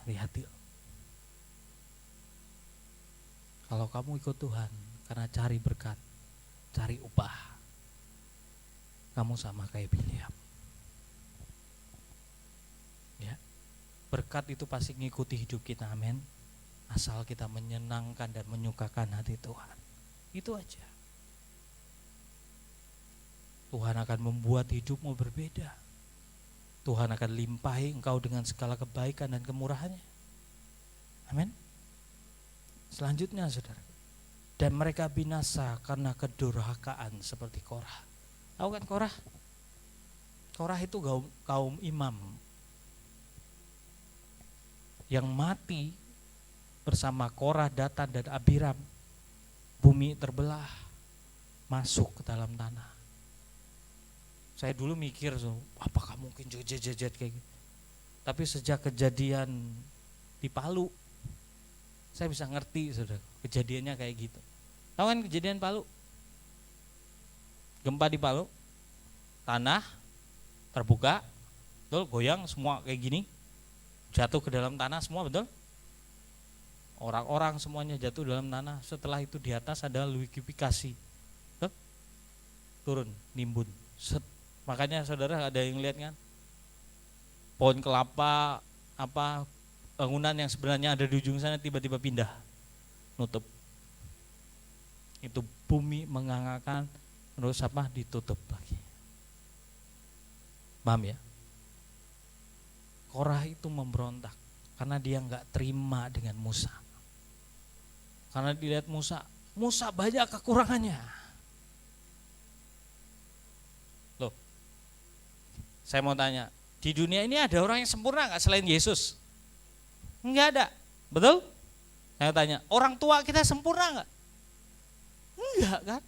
Hati-hati. Kalau kamu ikut Tuhan karena cari berkat, cari upah, kamu sama kayak Bileam. Ya. Berkat itu pasti ngikuti hidup kita, amin. Asal kita menyenangkan dan menyukakan hati Tuhan. Itu aja. Tuhan akan membuat hidupmu berbeda. Tuhan akan limpahi engkau dengan segala kebaikan dan kemurahannya. Amin. Selanjutnya saudara, dan mereka binasa karena kedurhakaan seperti Korah. Tahu kan Korah? Korah itu kaum imam yang mati bersama Korah, Datan dan Abiram. Bumi terbelah, masuk ke dalam tanah. Saya dulu mikir, apakah mungkin jejet kayak gitu. Tapi sejak kejadian di Palu, saya bisa ngerti saudara, kejadiannya kayak gitu. Tahu kan kejadian Palu? Gempa di Palu, tanah terbuka, betul, goyang semua kayak gini, jatuh ke dalam tanah semua, betul? Orang-orang semuanya jatuh dalam tanah. Setelah itu di atas ada liquidifikasi, betul? Turun, nimbun. Makanya saudara ada yang lihat kan? pohon kelapa, bangunan yang sebenarnya ada di ujung sana tiba-tiba pindah, nutup. Itu bumi menghangatkan, terus ditutup lagi. Paham ya? Korah itu memberontak karena dia nggak terima dengan Musa. Karena dilihat Musa banyak kekurangannya. Loh, saya mau tanya, di dunia ini ada orang yang sempurna nggak selain Yesus? Nggak ada, betul? Saya tanya, orang tua kita sempurna nggak? Enggak kan?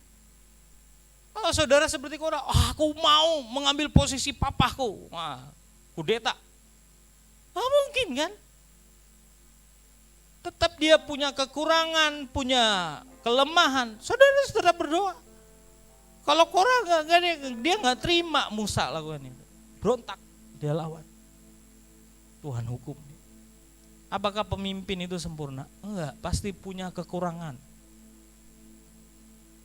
Kalau saudara seperti Korah, aku mau mengambil posisi papaku, kudeta. Mungkin kan? Tetap dia punya kekurangan, punya kelemahan. Saudara berdoa. Kalau Korah dia nggak terima Musa lakukan itu, berontak, dia lawan. Tuhan hukum. Apakah pemimpin itu sempurna? Enggak, pasti punya kekurangan.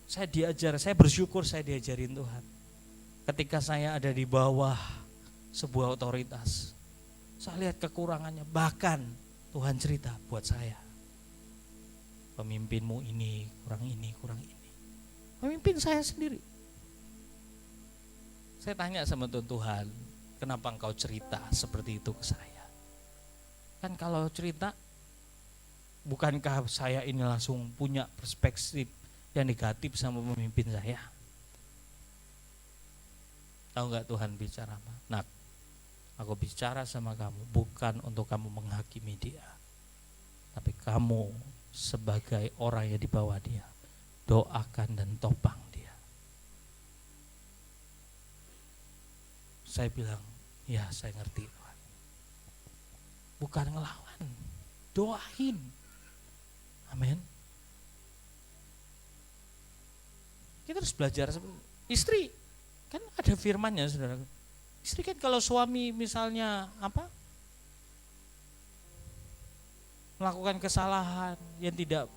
Saya bersyukur saya diajarin Tuhan. Ketika saya ada di bawah sebuah otoritas, saya lihat kekurangannya, bahkan Tuhan cerita buat saya. Pemimpinmu ini, kurang ini. Pemimpin saya sendiri. Saya tanya sama Tuhan, kenapa engkau cerita seperti itu ke saya? Kan kalau cerita, bukankah saya ini langsung punya perspektif yang negatif sama pemimpin saya? Tahu gak Tuhan bicara apa? Nak, aku bicara sama kamu bukan untuk kamu menghakimi dia, tapi kamu sebagai orang yang di bawah dia, doakan dan topang dia. Saya bilang, ya saya ngerti Tuhan. Bukan ngelawan, doain. Amin. Kita harus belajar. Istri kan ada firmannya, saudara. Istri kan kalau suami misalnya melakukan kesalahan yang tidak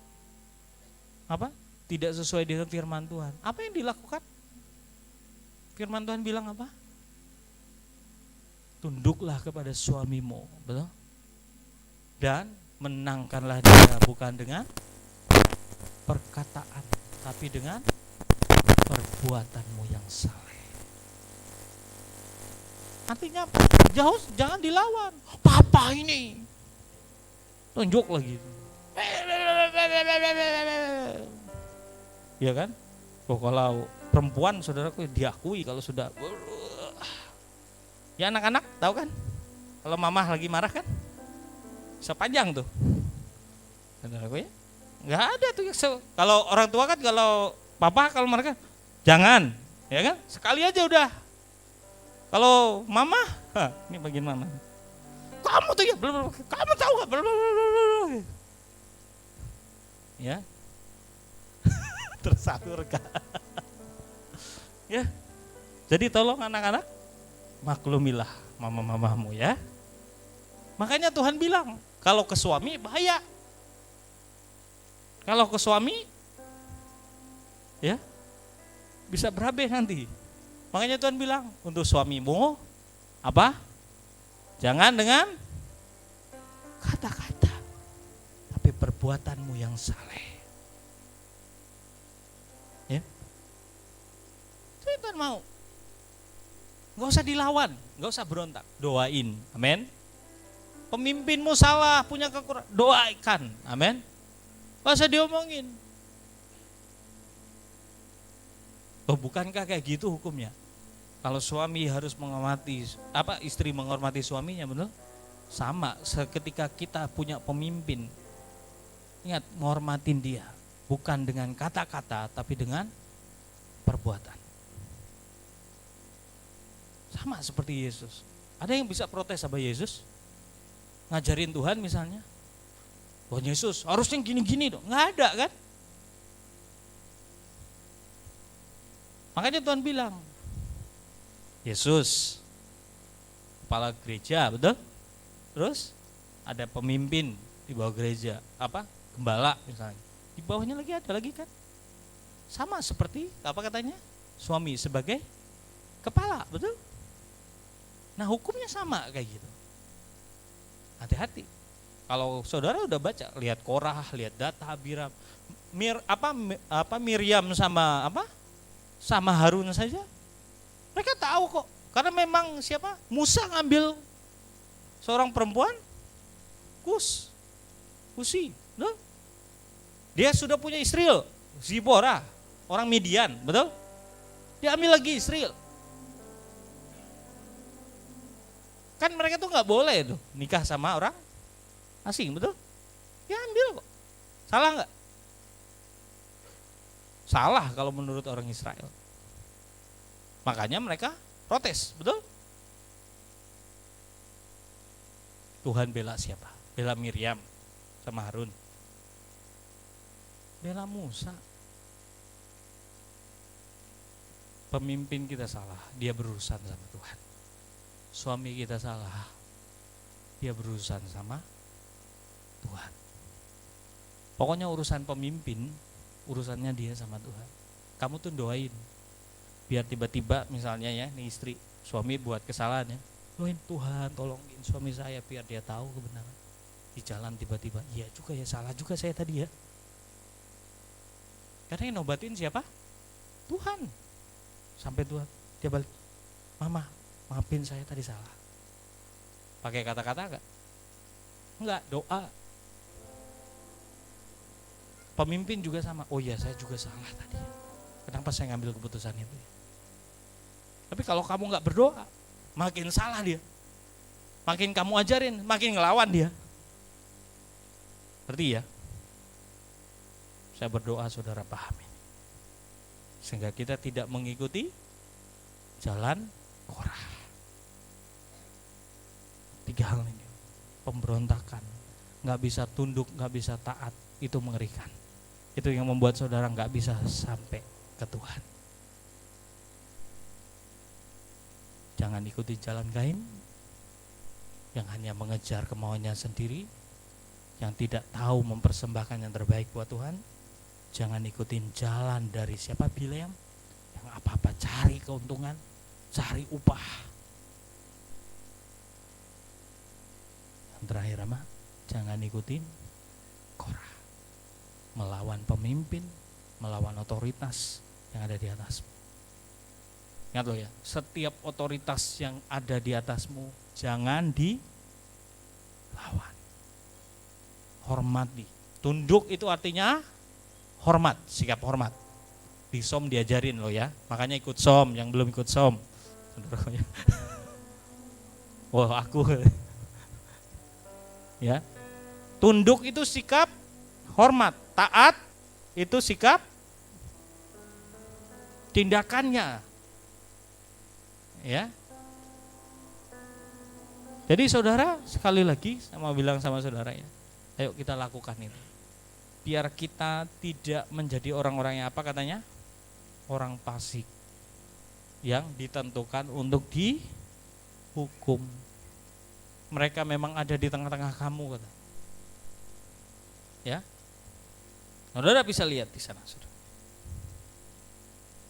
sesuai dengan firman Tuhan, apa yang dilakukan? Firman Tuhan bilang apa? Tunduklah kepada suamimu, betul? Dan menangkanlah dia bukan dengan perkataan, tapi dengan perbuatanmu yang saleh. Artinya jangan dilawan. Papa ini tunjuk lagi. Ya kan? Kalau perempuan saudaraku diakui kalau sudah. Ya anak-anak tahu kan? Kalau mamah lagi marah kan? Bisa panjang tuh. Saudaraku ya? Enggak ada tuh. Kalau orang tua kan, kalau papa kalau marah kan jangan, ya kan? Sekali aja udah. Kalau mama, ini bagian mama. Kamu tuh ya, kamu tahu nggak? Ya, tersalurkan. Ya, jadi tolong anak-anak maklumilah mama-mamamu ya. Makanya Tuhan bilang, kalau ke suami bahaya. Kalau ke suami, ya bisa berabe nanti. Makanya Tuhan bilang untuk suamimu jangan dengan kata-kata, tapi perbuatanmu yang saleh. Ya, Tuhan mau. Gak usah dilawan, gak usah berontak, doain, amin. Pemimpinmu salah, punya kekurangan, doakan, amin. Gak usah diomongin. Oh, bukankah kayak gitu hukumnya? Kalau suami harus menghormati, istri menghormati suaminya, benar? Sama, ketika kita punya pemimpin, ingat menghormatin dia, bukan dengan kata-kata, tapi dengan perbuatan. Sama seperti Yesus. Ada yang bisa protes sama Yesus? Ngajarin Tuhan misalnya, Tuhan Yesus harusnya gini-gini dong. Nggak ada kan? Makanya Tuhan bilang, Yesus kepala gereja, betul? Terus ada pemimpin di bawah gereja, gembala misalnya. Di bawahnya lagi ada lagi kan? Sama seperti katanya? Suami sebagai kepala, betul? Nah, hukumnya sama kayak gitu. Hati-hati. Kalau saudara udah baca, lihat Korah, lihat data Abiram, Miriam sama Harun saja, mereka tahu kok. Karena memang siapa? Musa ngambil seorang perempuan, Kusi, betul? Dia sudah punya istri, Zipora, orang Midian, betul? Dia ambil lagi istri. Kan mereka tuh nggak boleh tuh nikah sama orang asing, betul? Ya ambil kok. Salah nggak? Salah kalau menurut orang Israel. Makanya mereka protes, betul? Tuhan bela siapa? Bela Miriam sama Harun. Bela Musa. Pemimpin kita salah, dia berurusan sama Tuhan. Suami kita salah, dia berurusan sama Tuhan. Pokoknya urusan pemimpin, urusannya dia sama Tuhan. Kamu tuh doain, biar tiba-tiba misalnya ya, nih istri, suami buat kesalahan ya, doain Tuhan tolongin suami saya biar dia tahu kebenaran. Di jalan tiba-tiba, iya juga ya, salah juga saya tadi ya. Karena yang nobatin siapa? Tuhan. Sampai Tuhan, dia balik, mama maafin saya tadi salah. Pakai kata-kata enggak? Enggak, doa. Pemimpin juga sama, oh iya saya juga salah tadi. Kenapa saya ngambil keputusan itu ya? Tapi kalau kamu enggak berdoa, makin salah dia. Makin kamu ajarin, makin ngelawan dia. Ngerti ya? Saya berdoa saudara paham ini. Sehingga kita tidak mengikuti jalan Korah. 3 hal ini. Pemberontakan, gak bisa tunduk, gak bisa taat, itu mengerikan. Itu yang membuat saudara gak bisa sampai ke Tuhan. Jangan ikuti jalan Kain yang hanya mengejar kemauannya sendiri, yang tidak tahu mempersembahkan yang terbaik buat Tuhan. Jangan ikutin jalan dari siapa? Bileam, yang apa-apa cari keuntungan, cari upah. Yang terakhir jangan ikutin Korah, melawan pemimpin, melawan otoritas yang ada di atasmu. Ingat loh ya, setiap otoritas yang ada di atasmu jangan dilawan. Hormati. Tunduk itu artinya hormat, sikap hormat. Di SOM diajarin loh ya, makanya ikut SOM, yang belum ikut SOM. Wah aku ya. Tunduk itu sikap hormat, taat itu sikap tindakannya. Ya. Jadi saudara, sekali lagi sama bilang sama saudara ya, ayo kita lakukan itu. Biar kita tidak menjadi orang-orang yang apa katanya? Orang fasik yang ditentukan untuk dihukum. Mereka memang ada di tengah-tengah kamu kata. Ya. Saudara bisa lihat di sana, Saudara.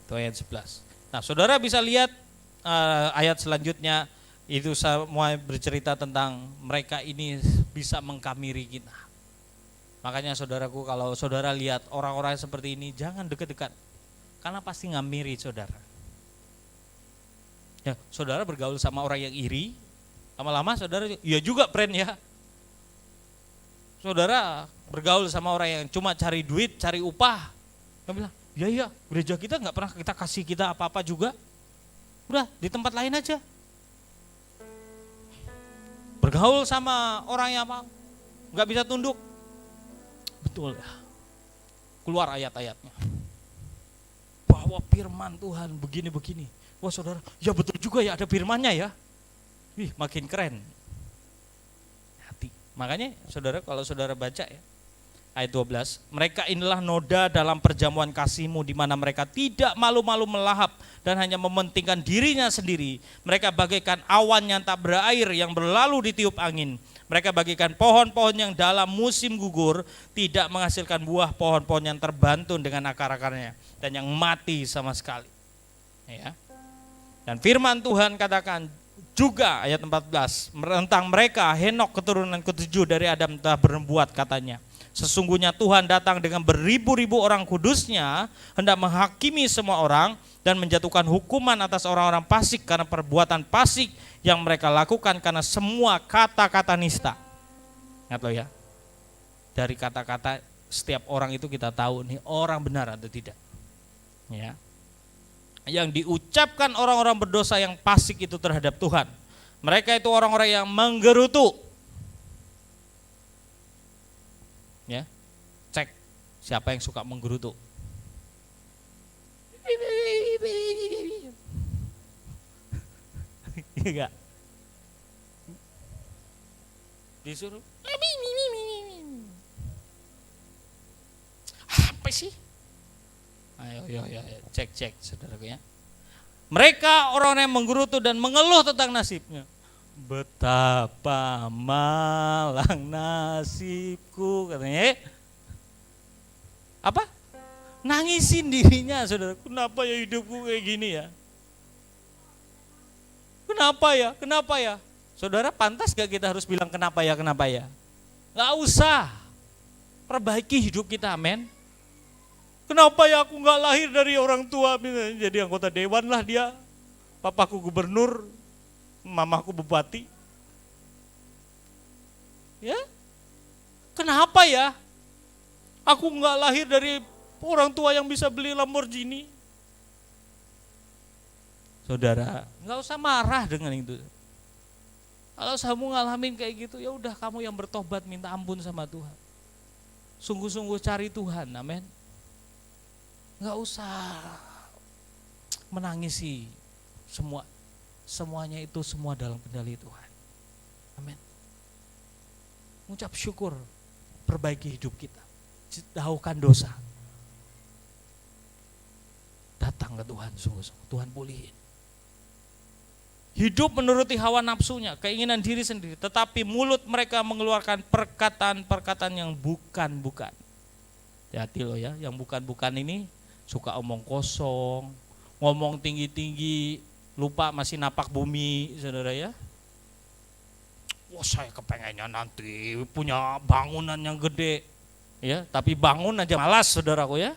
Itu ayat 11. Nah, saudara bisa lihat ayat selanjutnya, itu semua bercerita tentang mereka ini bisa mengkamiri kita. Makanya saudaraku, kalau saudara lihat orang-orang seperti ini, jangan dekat-dekat, karena pasti ngamiri saudara. Ya, saudara bergaul sama orang yang iri, lama-lama saudara, ya juga friend ya. Saudara bergaul sama orang yang cuma cari duit, cari upah, dia bilang, ya gereja kita nggak pernah kita kasih kita apa-apa juga, udah di tempat lain aja. Bergaul sama orang yang apa, nggak bisa tunduk. Betul ya, keluar ayat-ayatnya bahwa firman Tuhan begini-begini. Wah saudara, ya betul juga ya, ada firmannya ya. Wih, makin keren. Hati. Makanya saudara, kalau saudara baca ya ayat 12, mereka inilah noda dalam perjamuan kasih-Mu, di mana mereka tidak malu-malu melahap dan hanya mementingkan dirinya sendiri. Mereka bagaikan awan yang tak berair yang berlalu ditiup angin. Mereka bagaikan pohon-pohon yang dalam musim gugur tidak menghasilkan buah, pohon-pohon yang terbantun dengan akar-akarnya dan yang mati sama sekali. Ya. Dan firman Tuhan katakan, juga ayat 14 tentang mereka, Henok keturunan ketujuh dari Adam telah bernubuat katanya, sesungguhnya Tuhan datang dengan beribu-ribu orang kudusnya hendak menghakimi semua orang dan menjatuhkan hukuman atas orang-orang fasik karena perbuatan fasik yang mereka lakukan karena semua kata-kata nista. Ingat lo ya, dari kata-kata setiap orang itu kita tahu nih orang benar atau tidak. Ya. Yang diucapkan orang-orang berdosa yang fasik itu terhadap Tuhan. Mereka itu orang-orang yang menggerutu. Ya. Cek siapa yang suka menggerutu. Iya enggak? Disuruh apa sih? Ayo, cek saudaraku ya. Mereka orang yang menggerutu dan mengeluh tentang nasibnya. Betapa malang nasibku katanya. Apa? Nangisin dirinya saudara. Kenapa ya hidupku kayak gini ya? Kenapa ya? Saudara, pantas gak kita harus bilang kenapa ya? Gak usah. Perbaiki hidup kita, amin. Kenapa ya aku gak lahir dari orang tua, jadi anggota dewan lah dia. Papaku gubernur, mamaku bupati. Ya, kenapa ya? Aku gak lahir dari orang tua yang bisa beli Lamborghini. Saudara, gak usah marah dengan itu. Kalau kamu ngalamin kayak gitu, ya udah kamu yang bertobat minta ampun sama Tuhan. Sungguh-sungguh cari Tuhan, amin. Nggak usah menangisi semuanya itu semua dalam kendali Tuhan. Amin. Ucap syukur, perbaiki hidup kita, jauhkan dosa. Datang ke Tuhan sungguh-sungguh, Tuhan pulihin. Hidup menuruti hawa nafsunya, keinginan diri sendiri, tetapi mulut mereka mengeluarkan perkataan-perkataan yang bukan-bukan. Hati-hati loh ya, yang bukan-bukan ini suka omong kosong, ngomong tinggi-tinggi, lupa masih napak bumi, saudara ya. Wah, saya kepengennya nanti punya bangunan yang gede, ya. Tapi bangun aja malas, saudaraku ya.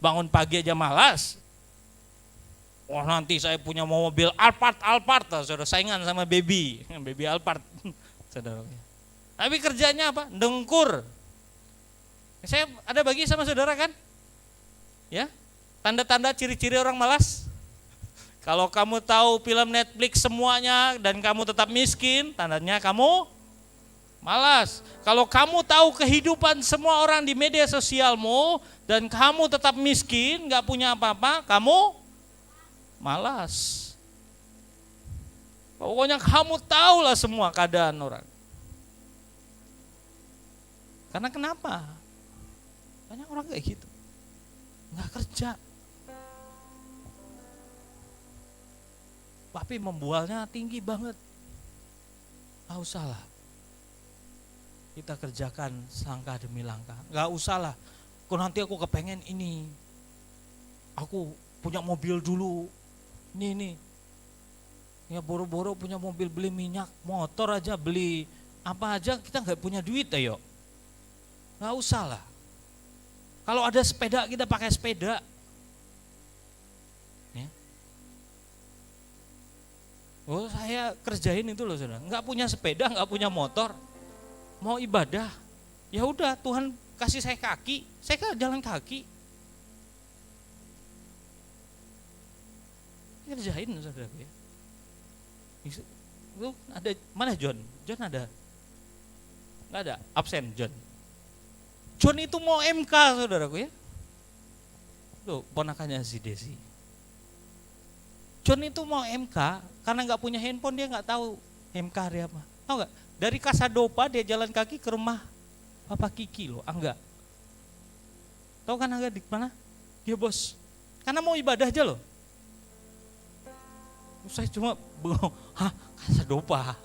Bangun pagi aja malas. Wah, nanti saya punya mobil Alphard, saudara, saingan sama baby Alphard, saudara. Tapi kerjanya apa? Dengkur. Saya ada bagi sama saudara kan, ya. Tanda-tanda ciri-ciri orang malas. Kalau kamu tahu film Netflix semuanya dan kamu tetap miskin, tandanya kamu malas. Kalau kamu tahu kehidupan semua orang di media sosialmu dan kamu tetap miskin, gak punya apa-apa, kamu malas. Pokoknya kamu tahulah semua keadaan orang. Karena kenapa? Banyak orang kayak gitu, gak kerja. Tapi membualnya tinggi banget. Gak usah lah kita kerjakan langkah demi langkah. Gak usah lah, kok nanti aku kepengen ini, aku punya mobil dulu, ini ya boro-boro punya mobil, beli minyak, motor aja, beli apa aja, kita gak punya duit ayo. Gak usah lah. Kalau ada sepeda kita pakai sepeda. Oh, saya kerjain itu loh saudara, nggak punya sepeda, nggak punya motor, mau ibadah, ya udah Tuhan kasih saya kaki, saya kan jalan kaki, kerjain saudara ya. Itu ada mana John ada, nggak ada, absen John itu mau MK saudaraku ya, tuh ponakannya si Desi. John itu mau MK karena nggak punya handphone, dia nggak tahu MK hari apa. Tahu nggak? Dari Kasadopa dia jalan kaki ke rumah Papa Kiki loh, Angga. Tahu kan Angga di mana? Dia bos. Karena mau ibadah aja loh. Saya cuma bengong, Kasadopa.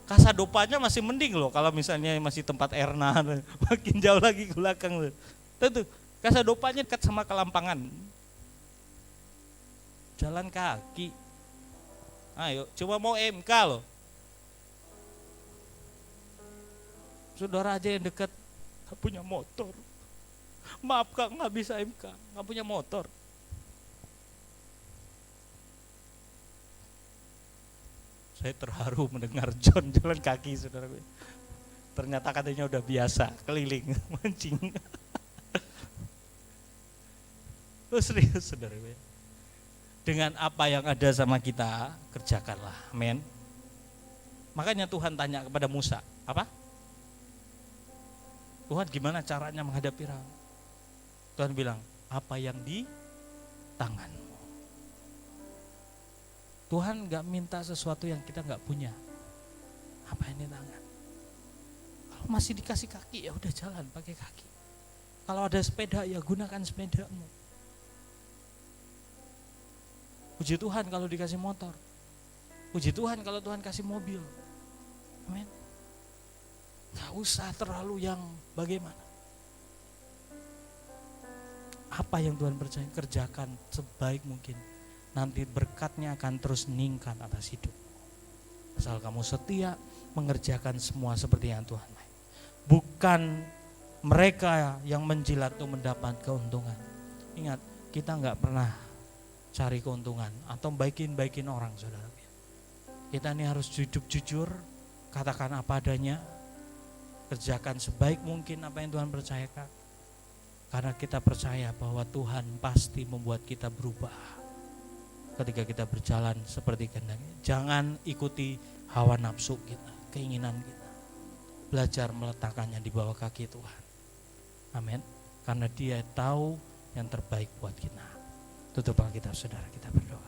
Kasadopanya masih mending loh kalau misalnya masih tempat Erna, makin jauh lagi ke belakang. Tuh, Kasadopanya dekat sama Kelampangan. Jalan kaki. Ayo, coba mau MK loh. Saudara aja yang dekat gak punya motor. Maaf Kak, gak bisa MK, gak punya motor. Saya terharu mendengar John jalan kaki, saudara. Ternyata katanya udah biasa keliling mancing. Oh serius, saudara. Dengan apa yang ada sama kita, kerjakanlah, amin. Makanya Tuhan tanya kepada Musa, apa? Tuhan gimana caranya menghadapi Firaun? Tuhan bilang, apa yang di tanganmu. Tuhan gak minta sesuatu yang kita gak punya. Apa yang di tangan? Kalau masih dikasih kaki, ya udah jalan pakai kaki. Kalau ada sepeda, ya gunakan sepedamu. Puji Tuhan kalau dikasih motor. Puji Tuhan kalau Tuhan kasih mobil. Amin. Gak usah terlalu yang bagaimana. Apa yang Tuhan percaya, kerjakan sebaik mungkin. Nanti berkatnya akan terus meningkat atas hidup. Asal kamu setia mengerjakan semua seperti yang Tuhan mau. Bukan mereka yang menjilat untuk mendapat keuntungan. Ingat, kita gak pernah cari keuntungan atau baikin orang, saudara. Kita ini harus hidup jujur, katakan apa adanya, kerjakan sebaik mungkin apa yang Tuhan percayakan. Karena kita percaya bahwa Tuhan pasti membuat kita berubah ketika kita berjalan seperti kehendaknya. Jangan ikuti hawa nafsu kita, keinginan kita. Belajar meletakkannya di bawah kaki Tuhan. Amin. Karena Dia tahu yang terbaik buat kita. Tutup Alkitab, saudara, kita berdoa.